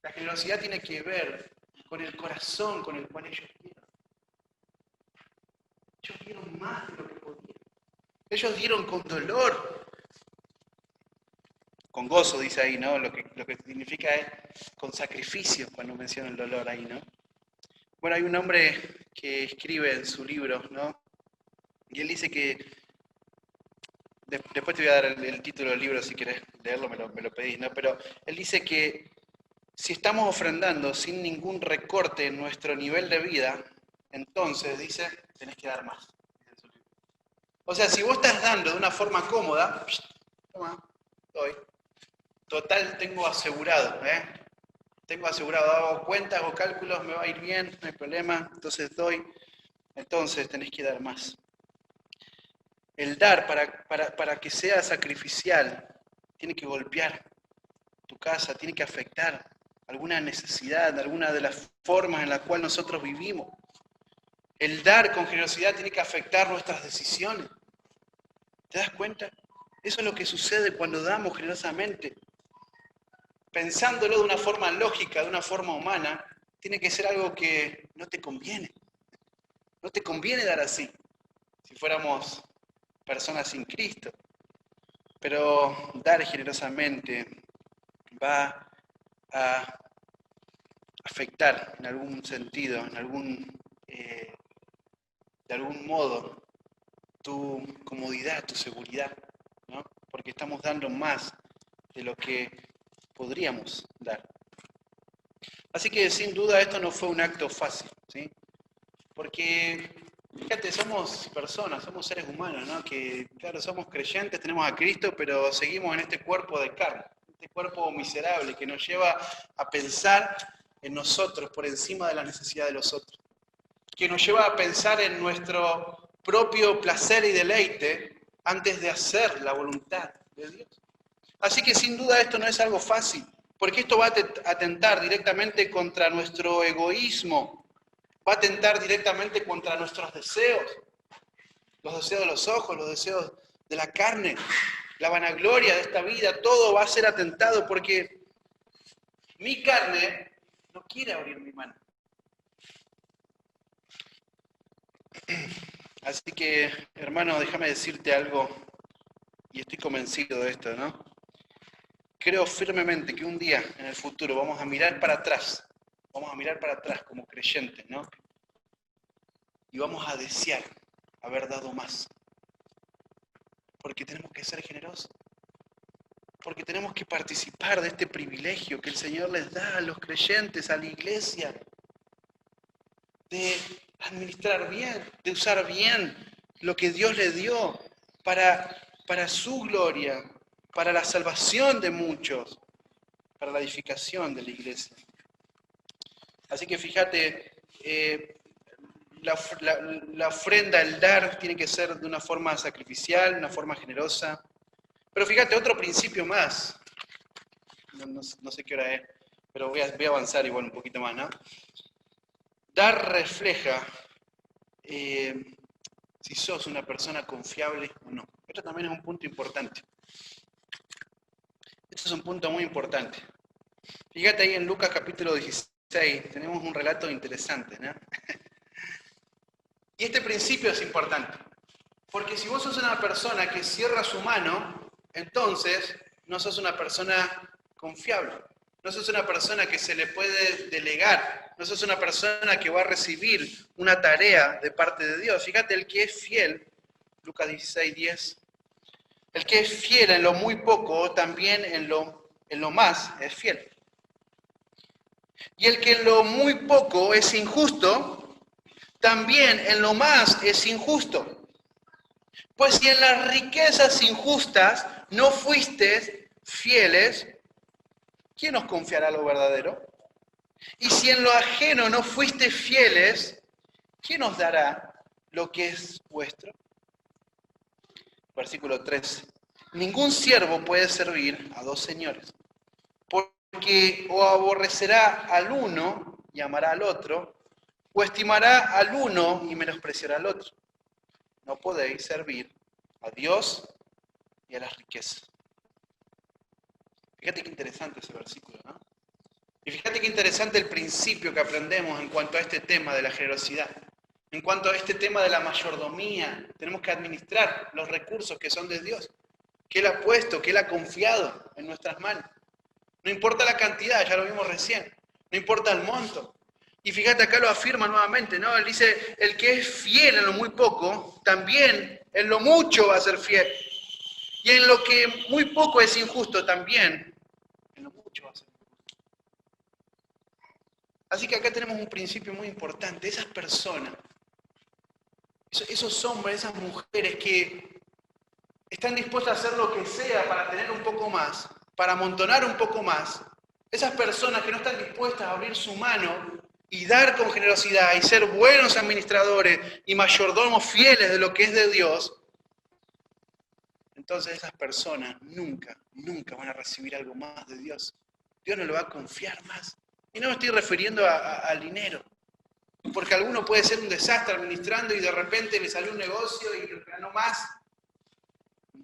La generosidad tiene que ver con el corazón con el cual ellos dieron. Ellos dieron más de lo que podían. Ellos dieron con dolor. Con gozo, dice ahí, ¿no? Lo que significa es con sacrificio, cuando menciona el dolor ahí, ¿no? Bueno, hay un hombre que escribe en su libro, ¿no? Y él dice que Después te voy a dar el título del libro, si querés leerlo, me lo pedís, ¿no? Pero él dice que si estamos ofrendando sin ningún recorte en nuestro nivel de vida, entonces, dice, tenés que dar más. O sea, si vos estás dando de una forma cómoda, toma, doy. Total, tengo asegurado, Tengo asegurado, hago cuentas, hago cálculos, me va a ir bien, no hay problema, entonces doy. Entonces tenés que dar más. El dar para que sea sacrificial tiene que golpear tu casa, tiene que afectar alguna necesidad, alguna de las formas en las cuales nosotros vivimos. El dar con generosidad tiene que afectar nuestras decisiones. ¿Te das cuenta? Eso es lo que sucede cuando damos generosamente. Pensándolo de una forma lógica, de una forma humana, tiene que ser algo que no te conviene. No te conviene dar así, si fuéramos personas sin Cristo. Pero dar generosamente va a afectar en algún sentido, de algún modo, tu comodidad, tu seguridad, ¿no? Porque estamos dando más de lo que podríamos dar. Así que sin duda esto no fue un acto fácil, ¿sí? Porque, fíjate, somos personas, somos seres humanos, ¿no? Que, claro, somos creyentes, tenemos a Cristo, pero seguimos en este cuerpo de carne, este cuerpo miserable que nos lleva a pensar en nosotros por encima de la necesidad de los otros, que nos lleva a pensar en nuestro propio placer y deleite antes de hacer la voluntad de Dios. Así que sin duda esto no es algo fácil, porque esto va a atentar directamente contra nuestro egoísmo, va a atentar directamente contra nuestros deseos, los deseos de los ojos, los deseos de la carne, la vanagloria de esta vida, todo va a ser atentado porque mi carne no quiere abrir mi mano. Así que, hermano, déjame decirte algo, y estoy convencido de esto, ¿no? Creo firmemente que un día en el futuro vamos a mirar para atrás como creyentes, ¿no? Y vamos a desear haber dado más. Porque tenemos que ser generosos. Porque tenemos que participar de este privilegio que el Señor les da a los creyentes, a la iglesia, de administrar bien, de usar bien lo que Dios les dio para su gloria, para la salvación de muchos, para la edificación de la iglesia. Así que fíjate, la ofrenda, el dar, tiene que ser de una forma sacrificial, una forma generosa. Pero fíjate, otro principio más, no sé qué hora es, pero voy a avanzar igual un poquito más, ¿no? Dar refleja si sos una persona confiable o no. Esto también es un punto importante. Esto es un punto muy importante. Fíjate ahí en Lucas capítulo 16, tenemos un relato interesante, ¿no? Y este principio es importante, porque si vos sos una persona que cierra su mano, entonces no sos una persona confiable, no sos una persona que se le puede delegar, no sos una persona que va a recibir una tarea de parte de Dios. Fíjate, el que es fiel, Lucas 16, 10, el que es fiel en lo muy poco, también en lo más es fiel. Y el que en lo muy poco es injusto, también en lo más es injusto. Pues si en las riquezas injustas no fuisteis fieles, ¿quién os confiará lo verdadero? Y si en lo ajeno no fuisteis fieles, ¿quién os dará lo que es vuestro? Versículo 3. Ningún siervo puede servir a dos señores, porque o aborrecerá al uno y amará al otro, o estimará al uno y menospreciará al otro. No podéis servir a Dios y a las riquezas. Fíjate qué interesante ese versículo, ¿no? Y fíjate qué interesante el principio que aprendemos en cuanto a este tema de la generosidad. En cuanto a este tema de la mayordomía, tenemos que administrar los recursos que son de Dios, que Él ha puesto, que Él ha confiado en nuestras manos. No importa la cantidad, ya lo vimos recién, no importa el monto. Y fíjate, acá lo afirma nuevamente, ¿no? Él dice, el que es fiel en lo muy poco, también en lo mucho va a ser fiel. Y en lo que muy poco es injusto también, en lo mucho va a ser injusto. Así que acá tenemos un principio muy importante. Esas personas, esos hombres, esas mujeres que están dispuestas a hacer lo que sea para tener un poco más, para amontonar un poco más, esas personas que no están dispuestas a abrir su mano y dar con generosidad y ser buenos administradores y mayordomos fieles de lo que es de Dios, entonces esas personas nunca van a recibir algo más de Dios. Dios no le va a confiar más. Y no me estoy refiriendo al dinero, porque alguno puede ser un desastre administrando y de repente le salió un negocio y ganó más.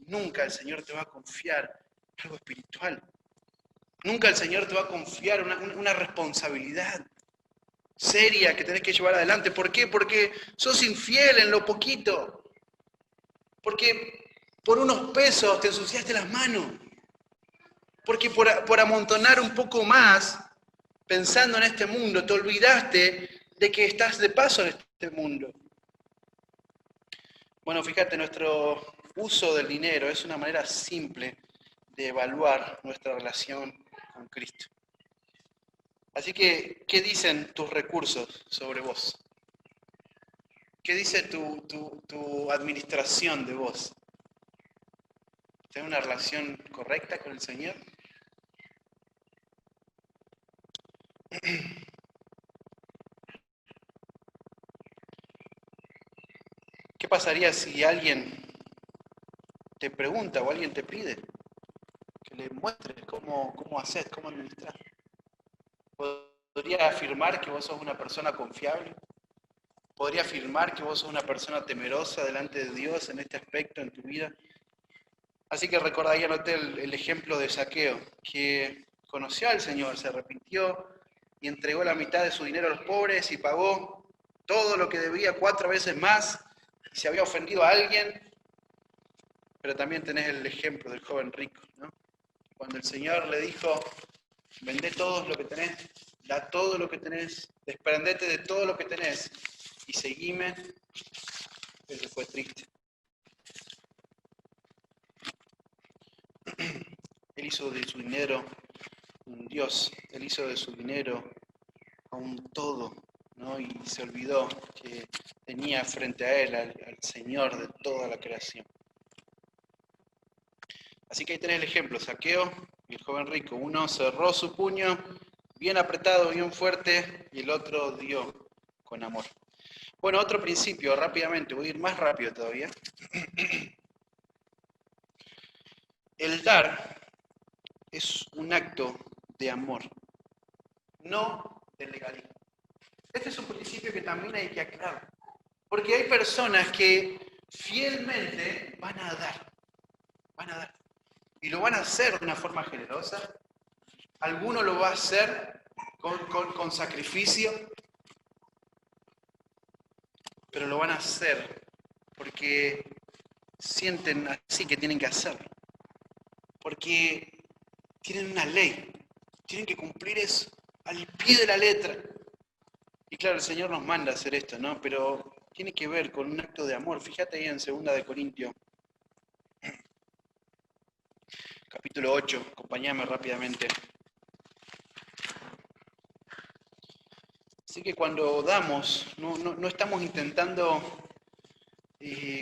Nunca el Señor te va a confiar algo espiritual. Nunca el Señor te va a confiar una responsabilidad seria que tenés que llevar adelante. ¿Por qué? Porque sos infiel en lo poquito. Porque por unos pesos te ensuciaste las manos. Porque por amontonar un poco más, pensando en este mundo, te olvidaste de que estás de paso en este mundo. Bueno, fíjate, nuestro uso del dinero es una manera simple de evaluar nuestra relación con Cristo. Así que, ¿qué dicen tus recursos sobre vos? ¿Qué dice tu administración de vos? ¿Tenés una relación correcta con el Señor? ¿Qué pasaría si alguien te pregunta o alguien te pide que le muestres cómo haces, cómo administrar? ¿Podría afirmar que vos sos una persona confiable? ¿Podría afirmar que vos sos una persona temerosa delante de Dios en este aspecto en tu vida? Así que recordaría, anoté el ejemplo de Zaqueo, que conoció al Señor, se arrepintió y entregó la mitad de su dinero a los pobres y pagó todo lo que debía 4 veces más. Y si había ofendido a alguien, pero también tenés el ejemplo del joven rico, ¿no? Cuando el Señor le dijo, vendé todo lo que tenés, da todo lo que tenés, desprendete de todo lo que tenés y seguime, él fue triste. Él hizo de su dinero un Dios, él hizo de su dinero a un todo, ¿no? Y se olvidó que tenía frente a él al Señor de toda la creación. Así que ahí tenés el ejemplo, Zaqueo y el joven rico. Uno cerró su puño bien apretado, bien fuerte, y el otro dio con amor. Bueno, otro principio, rápidamente, voy a ir más rápido todavía. El dar es un acto de amor, no de legalismo. Este es un principio que también hay que aclarar, porque hay personas que fielmente van a dar, y lo van a hacer de una forma generosa. Alguno lo va a hacer con sacrificio, pero lo van a hacer porque sienten así que tienen que hacerlo, porque tienen una ley, tienen que cumplir eso al pie de la letra. Y claro, el Señor nos manda a hacer esto, ¿no? Pero tiene que ver con un acto de amor. Fíjate ahí en 2 de Corintios, capítulo 8, acompáñame rápidamente. Así que cuando damos, no estamos intentando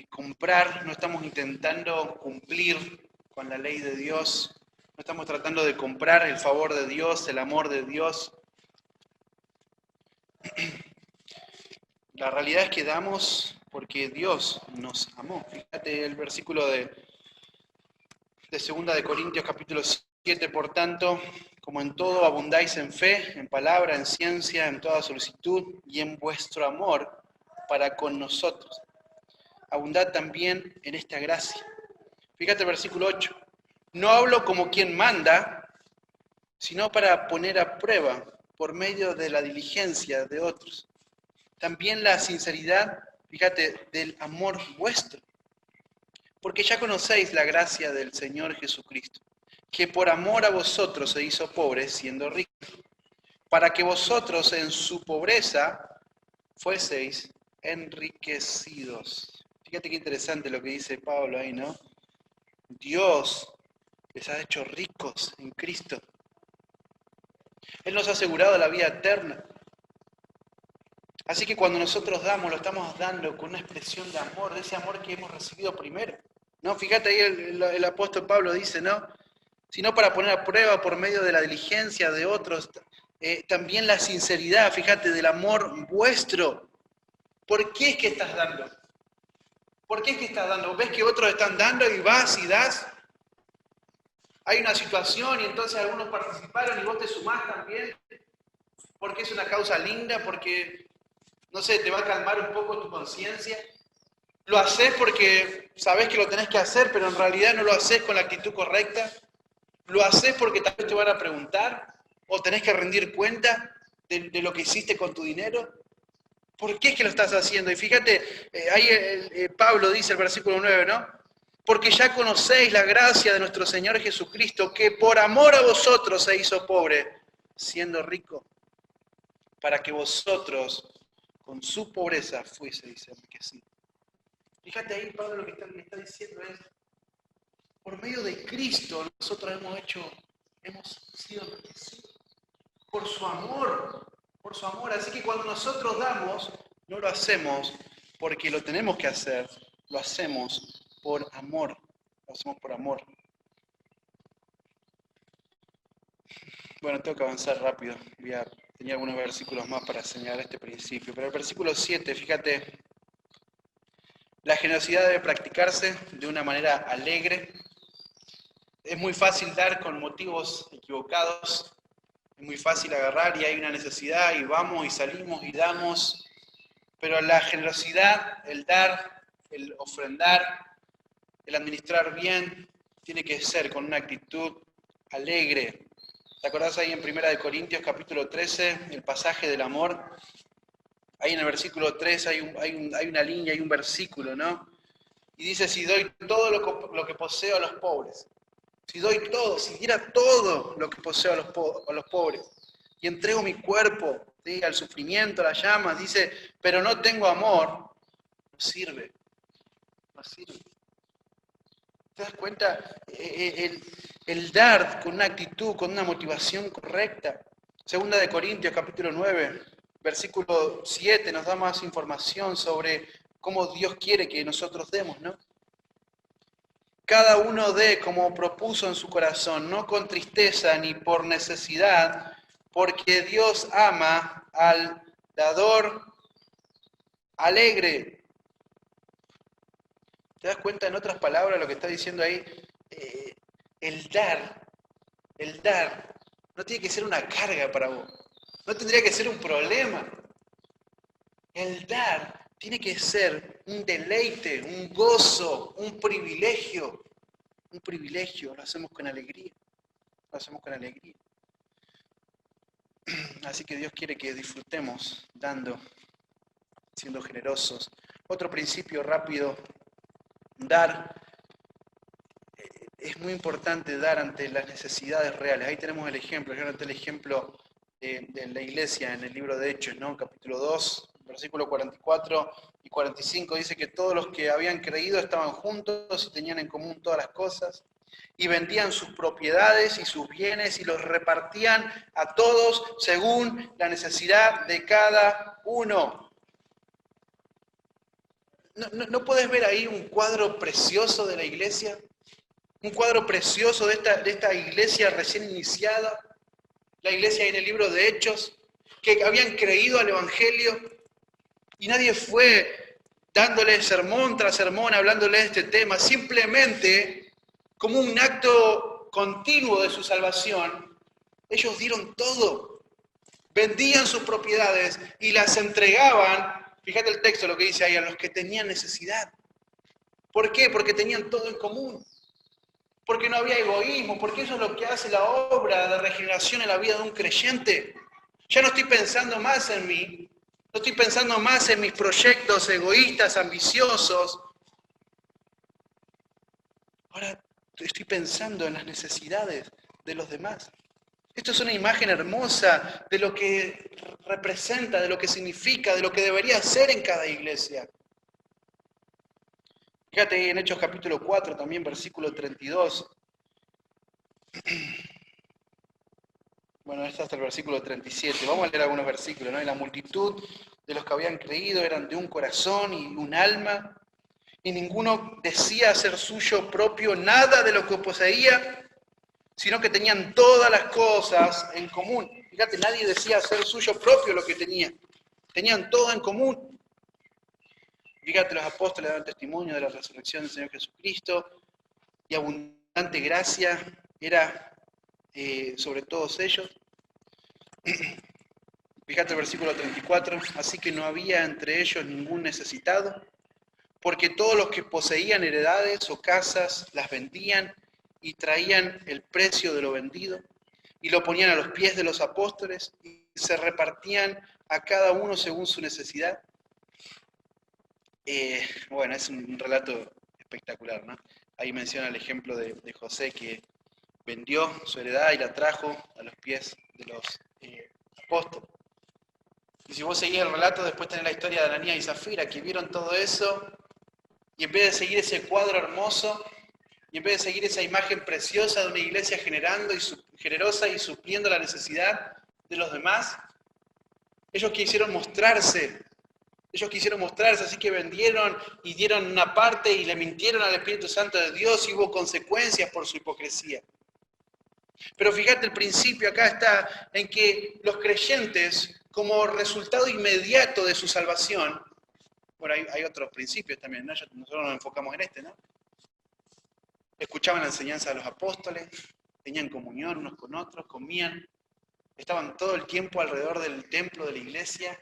comprar, no estamos intentando cumplir con la ley de Dios, no estamos tratando de comprar el favor de Dios, el amor de Dios. La realidad es que damos porque Dios nos amó. Fíjate el versículo de 2 de Corintios capítulo 7, por tanto, como en todo abundáis en fe, en palabra, en ciencia, en toda solicitud y en vuestro amor para con nosotros. Abundad también en esta gracia. Fíjate el versículo 8. No hablo como quien manda, sino para poner a prueba por medio de la diligencia de otros. También la sinceridad, fíjate, del amor vuestro. Porque ya conocéis la gracia del Señor Jesucristo, que por amor a vosotros se hizo pobre siendo rico, para que vosotros en su pobreza fueseis enriquecidos. Fíjate qué interesante lo que dice Pablo ahí, ¿no? Dios les ha hecho ricos en Cristo. Él nos ha asegurado la vida eterna. Así que cuando nosotros damos, lo estamos dando con una expresión de amor, de ese amor que hemos recibido primero. ¿No? Fíjate ahí el apóstol Pablo dice, ¿no? Sino para poner a prueba por medio de la diligencia de otros, también la sinceridad, fíjate, del amor vuestro. ¿Por qué es que estás dando? ¿Por qué es que estás dando? ¿Ves que otros están dando y vas y das? Hay una situación y entonces algunos participaron y vos te sumás también, porque es una causa linda, porque, no sé, te va a calmar un poco tu conciencia. Lo haces porque sabés que lo tenés que hacer, pero en realidad no lo haces con la actitud correcta. Lo haces porque tal vez te van a preguntar o tenés que rendir cuenta de lo que hiciste con tu dinero. ¿Por qué es que lo estás haciendo? Y fíjate, ahí Pablo dice el versículo 9, ¿no? Porque ya conocéis la gracia de nuestro Señor Jesucristo, que por amor a vosotros se hizo pobre, siendo rico, para que vosotros con su pobreza fueseis enriquecidos. Fíjate ahí, Pablo, lo que está diciendo es, por medio de Cristo nosotros hemos sido enriquecidos por su amor, por su amor. Así que cuando nosotros damos, no lo hacemos porque lo tenemos que hacer, lo hacemos por amor, lo hacemos por amor. Bueno, tengo que avanzar rápido, tenía algunos versículos más para señalar este principio, pero el versículo 7, fíjate, la generosidad debe practicarse de una manera alegre. Es muy fácil dar con motivos equivocados, es muy fácil agarrar y hay una necesidad y vamos y salimos y damos, pero la generosidad, el dar, el ofrendar, el administrar bien, tiene que ser con una actitud alegre. ¿Te acordás ahí en 1 Corintios capítulo 13, el pasaje del amor? Ahí en el versículo 3 hay una línea, hay un versículo, ¿no? Y dice, si doy todo lo que poseo a los pobres, si doy todo, si diera todo lo que poseo a los pobres, y entrego mi cuerpo, ¿sí?, al sufrimiento, a las llamas, dice, pero no tengo amor, no sirve, no sirve. ¿Te das cuenta? El dar con una actitud, con una motivación correcta. Segunda de Corintios, capítulo 9, versículo 7, nos da más información sobre cómo Dios quiere que nosotros demos, ¿no? Cada uno dé como propuso en su corazón, no con tristeza ni por necesidad, porque Dios ama al dador alegre. ¿Te das cuenta en otras palabras lo que está diciendo ahí? Eh, el dar, no tiene que ser una carga para vos. No tendría que ser un problema. El dar tiene que ser un deleite, un gozo, un privilegio. Un privilegio, lo hacemos con alegría. Lo hacemos con alegría. Así que Dios quiere que disfrutemos dando, siendo generosos. Otro principio rápido, dar. Es muy importante dar ante las necesidades reales. Ahí tenemos el ejemplo. Yo anoté el ejemplo de la iglesia en el libro de Hechos, ¿no? Capítulo 2, versículo 44 y 45. Dice que todos los que habían creído estaban juntos y tenían en común todas las cosas. Y vendían sus propiedades y sus bienes y los repartían a todos según la necesidad de cada uno. ¿No puedes ver ahí un cuadro precioso de la iglesia? Un cuadro precioso de esta iglesia recién iniciada, la iglesia en el libro de Hechos, que habían creído al Evangelio y nadie fue dándole sermón tras sermón, hablándole de este tema, simplemente como un acto continuo de su salvación, ellos dieron todo, vendían sus propiedades y las entregaban, fíjate el texto lo que dice ahí, a los que tenían necesidad. ¿Por qué? Porque tenían todo en común. Porque no había egoísmo, porque eso es lo que hace la obra de regeneración en la vida de un creyente. Ya no estoy pensando más en mí, no estoy pensando más en mis proyectos egoístas, ambiciosos. Ahora estoy pensando en las necesidades de los demás. Esto es una imagen hermosa de lo que representa, de lo que significa, de lo que debería ser en cada iglesia. Fíjate ahí en Hechos capítulo 4, también versículo 32. Bueno, está hasta el versículo 37. Vamos a leer algunos versículos, ¿no? Y la multitud de los que habían creído eran de un corazón y un alma, y ninguno decía hacer suyo propio nada de lo que poseía, sino que tenían todas las cosas en común. Fíjate, nadie decía hacer suyo propio lo que tenía. Tenían todo en común. Fíjate, los apóstoles daban testimonio de la resurrección del Señor Jesucristo, y abundante gracia era sobre todos ellos. Fíjate el versículo 34, así que no había entre ellos ningún necesitado, porque todos los que poseían heredades o casas las vendían y traían el precio de lo vendido y lo ponían a los pies de los apóstoles y se repartían a cada uno según su necesidad. Bueno, es un relato espectacular, ¿no? Ahí menciona el ejemplo de José que vendió su heredad y la trajo a los pies de los apóstoles. Y si vos seguís el relato, después tenés la historia de Ananías y Zafira, que vieron todo eso, y en vez de seguir ese cuadro hermoso, y en vez de seguir esa imagen preciosa de una iglesia generando y generosa y supliendo la necesidad de los demás, ellos quisieron mostrarse, así que vendieron y dieron una parte y le mintieron al Espíritu Santo de Dios y hubo consecuencias por su hipocresía. Pero fíjate, el principio acá está en que los creyentes, como resultado inmediato de su salvación, bueno, hay otros principios también, ¿no? Nosotros nos enfocamos en este, ¿no? Escuchaban la enseñanza de los apóstoles, tenían comunión unos con otros, comían, estaban todo el tiempo alrededor del templo de la iglesia,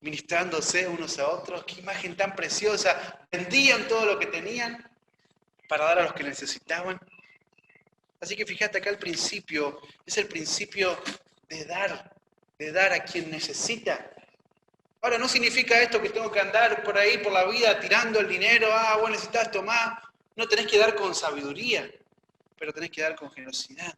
ministrándose unos a otros. Qué imagen tan preciosa. Vendían todo lo que tenían para dar a los que necesitaban. Así que fíjate acá el principio, es el principio de dar a quien necesita. Ahora, no significa esto que tengo que andar por ahí, por la vida, tirando el dinero. Bueno, necesitas tomar. No tenés que dar con sabiduría, pero tenés que dar con generosidad.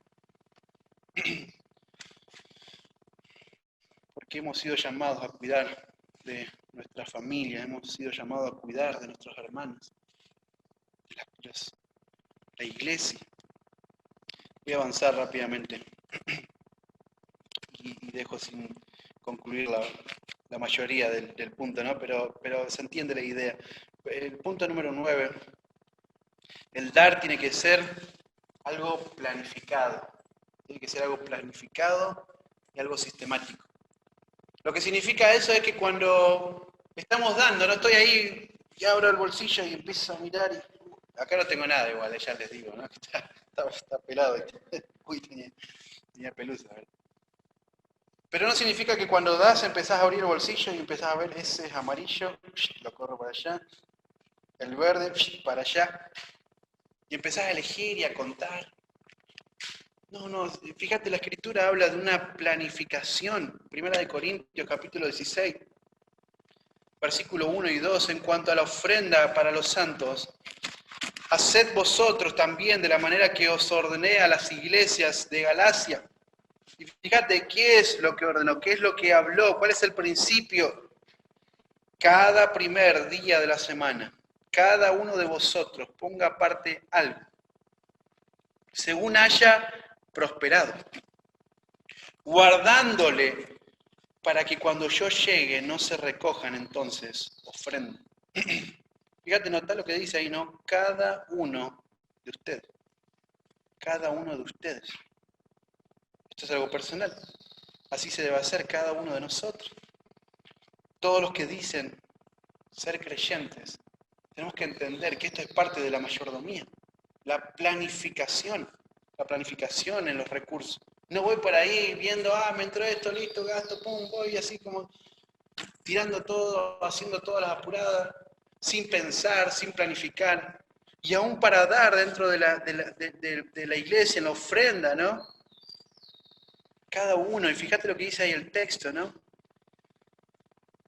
Porque hemos sido llamados a cuidar de nuestra familia, hemos sido llamados a cuidar de nuestros hermanos, de la iglesia. Voy a avanzar rápidamente y dejo sin concluir la mayoría del punto, ¿no? Pero se entiende la idea. El punto número 9, el dar tiene que ser algo planificado. Tiene que ser algo planificado y algo sistemático. Lo que significa eso es que cuando estamos dando, no estoy ahí y abro el bolsillo y empiezo a mirar y acá no tengo nada igual, ya les digo, ¿no? Está pelado. Uy, tenía pelusa, ¿verdad? Pero no significa que cuando das empezás a abrir el bolsillo y empezás a ver, ese es amarillo, lo corro para allá, el verde, para allá, y empezás a elegir y a contar. No, fíjate, la Escritura habla de una planificación. Primera de Corintios, capítulo 16, versículo 1 y 2, en cuanto a la ofrenda para los santos. Haced vosotros también de la manera que os ordené a las iglesias de Galacia. Y fíjate, ¿qué es lo que ordenó? ¿Qué es lo que habló? ¿Cuál es el principio? Cada primer día de la semana, cada uno de vosotros ponga aparte algo, según haya prosperado, guardándole para que cuando yo llegue no se recojan entonces ofrendas. Fíjate, nota lo que dice ahí, ¿no? Cada uno de ustedes. Cada uno de ustedes. Esto es algo personal. Así se debe hacer cada uno de nosotros. Todos los que dicen ser creyentes, tenemos que entender que esto es parte de la mayordomía. La planificación en los recursos. No voy por ahí viendo, me entró esto, listo, gasto, pum, voy así como tirando todo, haciendo todas las apuradas, sin pensar, sin planificar. Y aún para dar dentro de la iglesia, en la ofrenda, ¿no? Cada uno, y fíjate lo que dice ahí el texto, ¿no?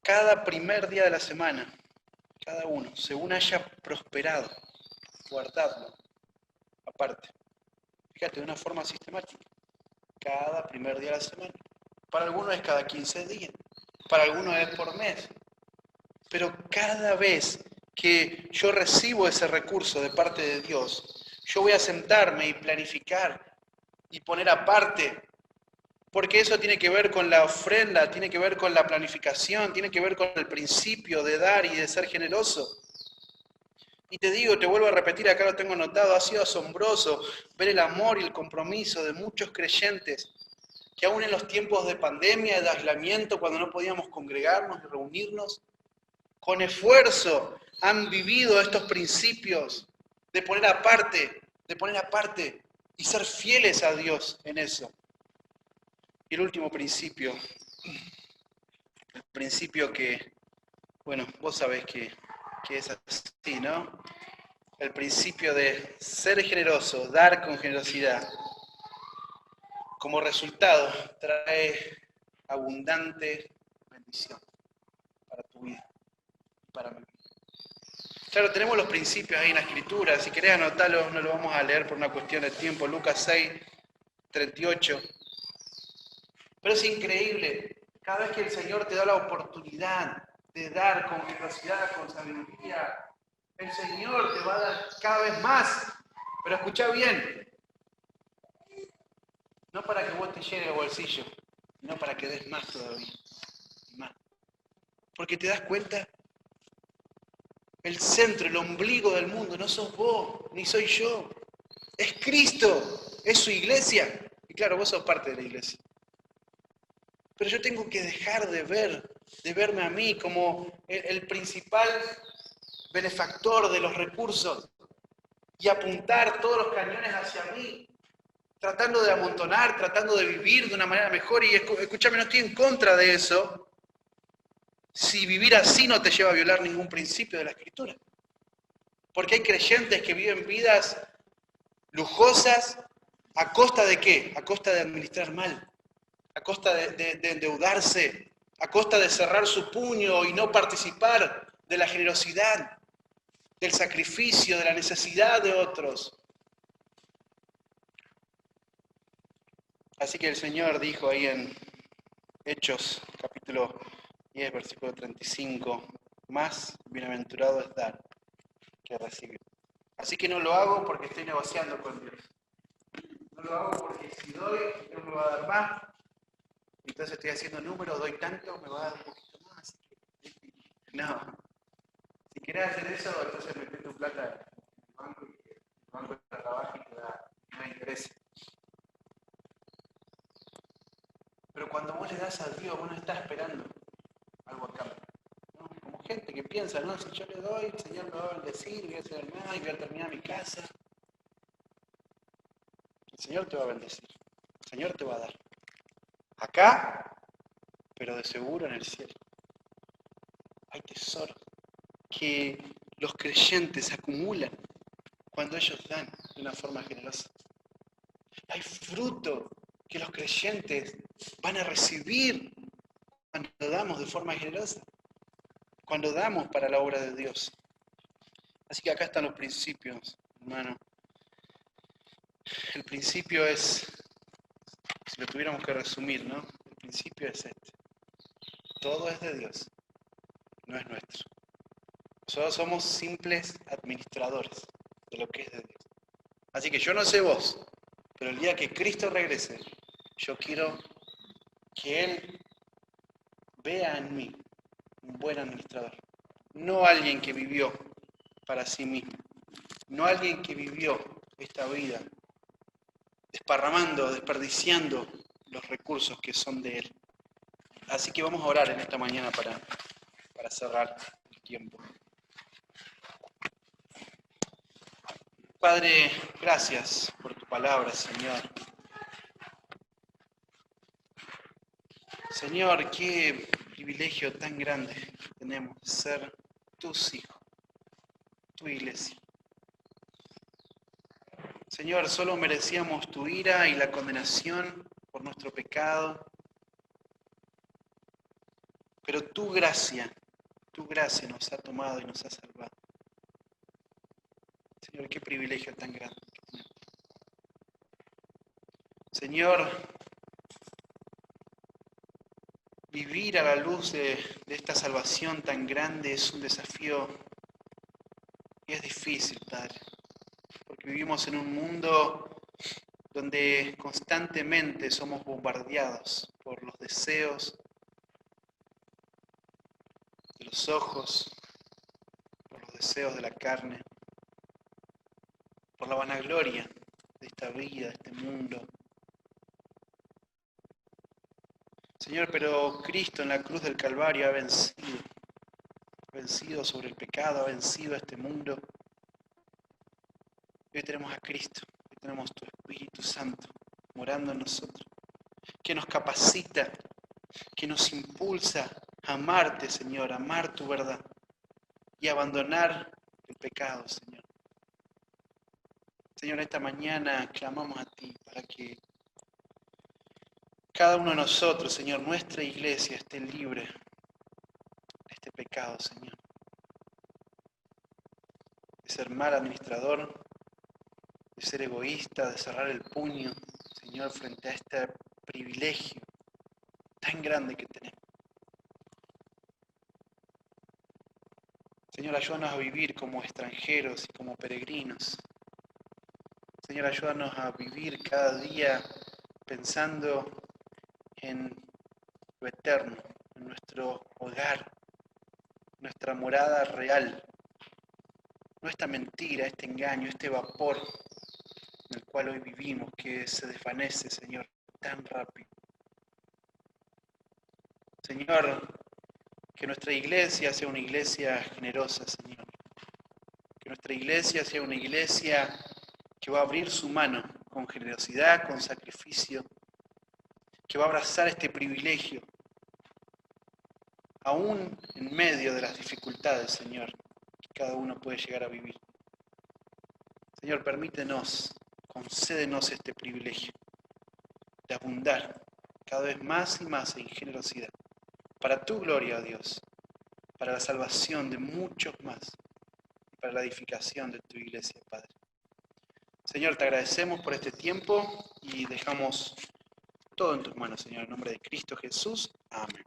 Cada primer día de la semana, cada uno, según haya prosperado, guardadlo aparte. Fíjate, de una forma sistemática. Cada primer día de la semana. Para algunos es cada 15 días, para algunos es por mes. Pero cada vez que yo recibo ese recurso de parte de Dios, yo voy a sentarme y planificar y poner aparte, porque eso tiene que ver con la ofrenda, tiene que ver con la planificación, tiene que ver con el principio de dar y de ser generoso. Y te digo, te vuelvo a repetir, acá lo tengo anotado, ha sido asombroso ver el amor y el compromiso de muchos creyentes que aún en los tiempos de pandemia, de aislamiento, cuando no podíamos congregarnos y reunirnos, con esfuerzo han vivido estos principios de poner aparte y ser fieles a Dios en eso. Y el último principio, el principio que, bueno, vos sabés que es así, ¿no? El principio de ser generoso, dar con generosidad, como resultado trae abundante bendición para tu vida y para mí. Claro, tenemos los principios ahí en la Escritura, si querés anotarlos, no lo vamos a leer por una cuestión de tiempo, Lucas 6, 38. Pero es increíble, cada vez que el Señor te da la oportunidad de dar con generosidad, con sabiduría, el Señor te va a dar cada vez más. Pero escuchá bien, no para que vos te llenes el bolsillo, sino para que des más todavía, más. Porque te das cuenta, el centro, el ombligo del mundo no sos vos, ni soy yo. Es Cristo, es su iglesia. Y claro, vos sos parte de la iglesia. Pero yo tengo que dejar de verme a mí como el principal benefactor de los recursos y apuntar todos los cañones hacia mí, tratando de amontonar, tratando de vivir de una manera mejor. Y escúchame, no estoy en contra de eso, si vivir así no te lleva a violar ningún principio de la Escritura. Porque hay creyentes que viven vidas lujosas, ¿a costa de qué? A costa de administrar mal, a costa de endeudarse, a costa de cerrar su puño y no participar de la generosidad, del sacrificio, de la necesidad de otros. Así que el Señor dijo ahí en Hechos, capítulo 10, versículo 35, más bienaventurado es dar que recibir. Así que no lo hago porque estoy negociando con Dios. No lo hago porque si doy, Dios me va a dar más. Entonces estoy haciendo números, doy tanto, me va a dar un poquito más. No. Si querés hacer eso, entonces meté tu plata en el banco y el banco te trabaja y te da interés. Pero cuando vos le das a Dios, vos no estás esperando algo a cambio. ¿No? Como gente que piensa, no, si yo le doy, el Señor me va a bendecir, voy a hacer nada y voy a terminar mi casa. El Señor te va a bendecir. El Señor te va a dar. Acá, pero de seguro en el cielo. Hay tesoros que los creyentes acumulan cuando ellos dan de una forma generosa. Hay fruto que los creyentes van a recibir cuando damos de forma generosa, cuando damos para la obra de Dios. Así que acá están los principios, hermano. El principio es, si lo tuviéramos que resumir, ¿no? El principio es este. Todo es de Dios, no es nuestro. Nosotros somos simples administradores de lo que es de Dios. Así que yo no sé vos, pero el día que Cristo regrese, yo quiero que Él vea en mí un buen administrador. No alguien que vivió para sí mismo. No alguien que vivió esta vida desparramando, desperdiciando los recursos que son de Él. Así que vamos a orar en esta mañana para cerrar el tiempo. Padre, gracias por tu palabra, Señor. Señor, qué privilegio tan grande tenemos de ser tus hijos, tu iglesia. Señor, solo merecíamos tu ira y la condenación por nuestro pecado, pero tu gracia nos ha tomado y nos ha salvado. Señor, qué privilegio tan grande. Señor, vivir a la luz de esta salvación tan grande es un desafío Y es difícil, Padre, porque vivimos en un mundo donde constantemente somos bombardeados por los deseos de los ojos, por los deseos de la carne, por la vanagloria de esta vida, de este mundo. Señor, pero Cristo en la cruz del Calvario ha vencido sobre el pecado, ha vencido a este mundo. Hoy tenemos a Cristo, hoy tenemos tu Espíritu Santo morando en nosotros, que nos capacita, que nos impulsa a amarte, Señor, a amar tu verdad y abandonar el pecado, Señor. Señor, esta mañana clamamos a ti para que cada uno de nosotros, Señor, nuestra iglesia esté libre de este pecado, Señor. De ser mal administrador, de ser egoísta, de cerrar el puño, Señor, frente a este privilegio tan grande que tenemos. Señor, ayúdanos a vivir como extranjeros y como peregrinos. Señor, ayúdanos a vivir cada día pensando en lo eterno, en nuestro hogar, nuestra morada real. No esta mentira, este engaño, este vapor en el cual hoy vivimos, que se desvanece, Señor, tan rápido. Señor, que nuestra iglesia sea una iglesia generosa, Señor. Que nuestra iglesia sea una iglesia que va a abrir su mano con generosidad, con sacrificio, que va a abrazar este privilegio, aún en medio de las dificultades, Señor, que cada uno puede llegar a vivir. Señor, permítenos, concédenos este privilegio de abundar cada vez más y más en generosidad, para tu gloria, oh Dios, para la salvación de muchos más y para la edificación de tu iglesia, Padre. Señor, te agradecemos por este tiempo y dejamos todo en tus manos, Señor, en nombre de Cristo Jesús. Amén.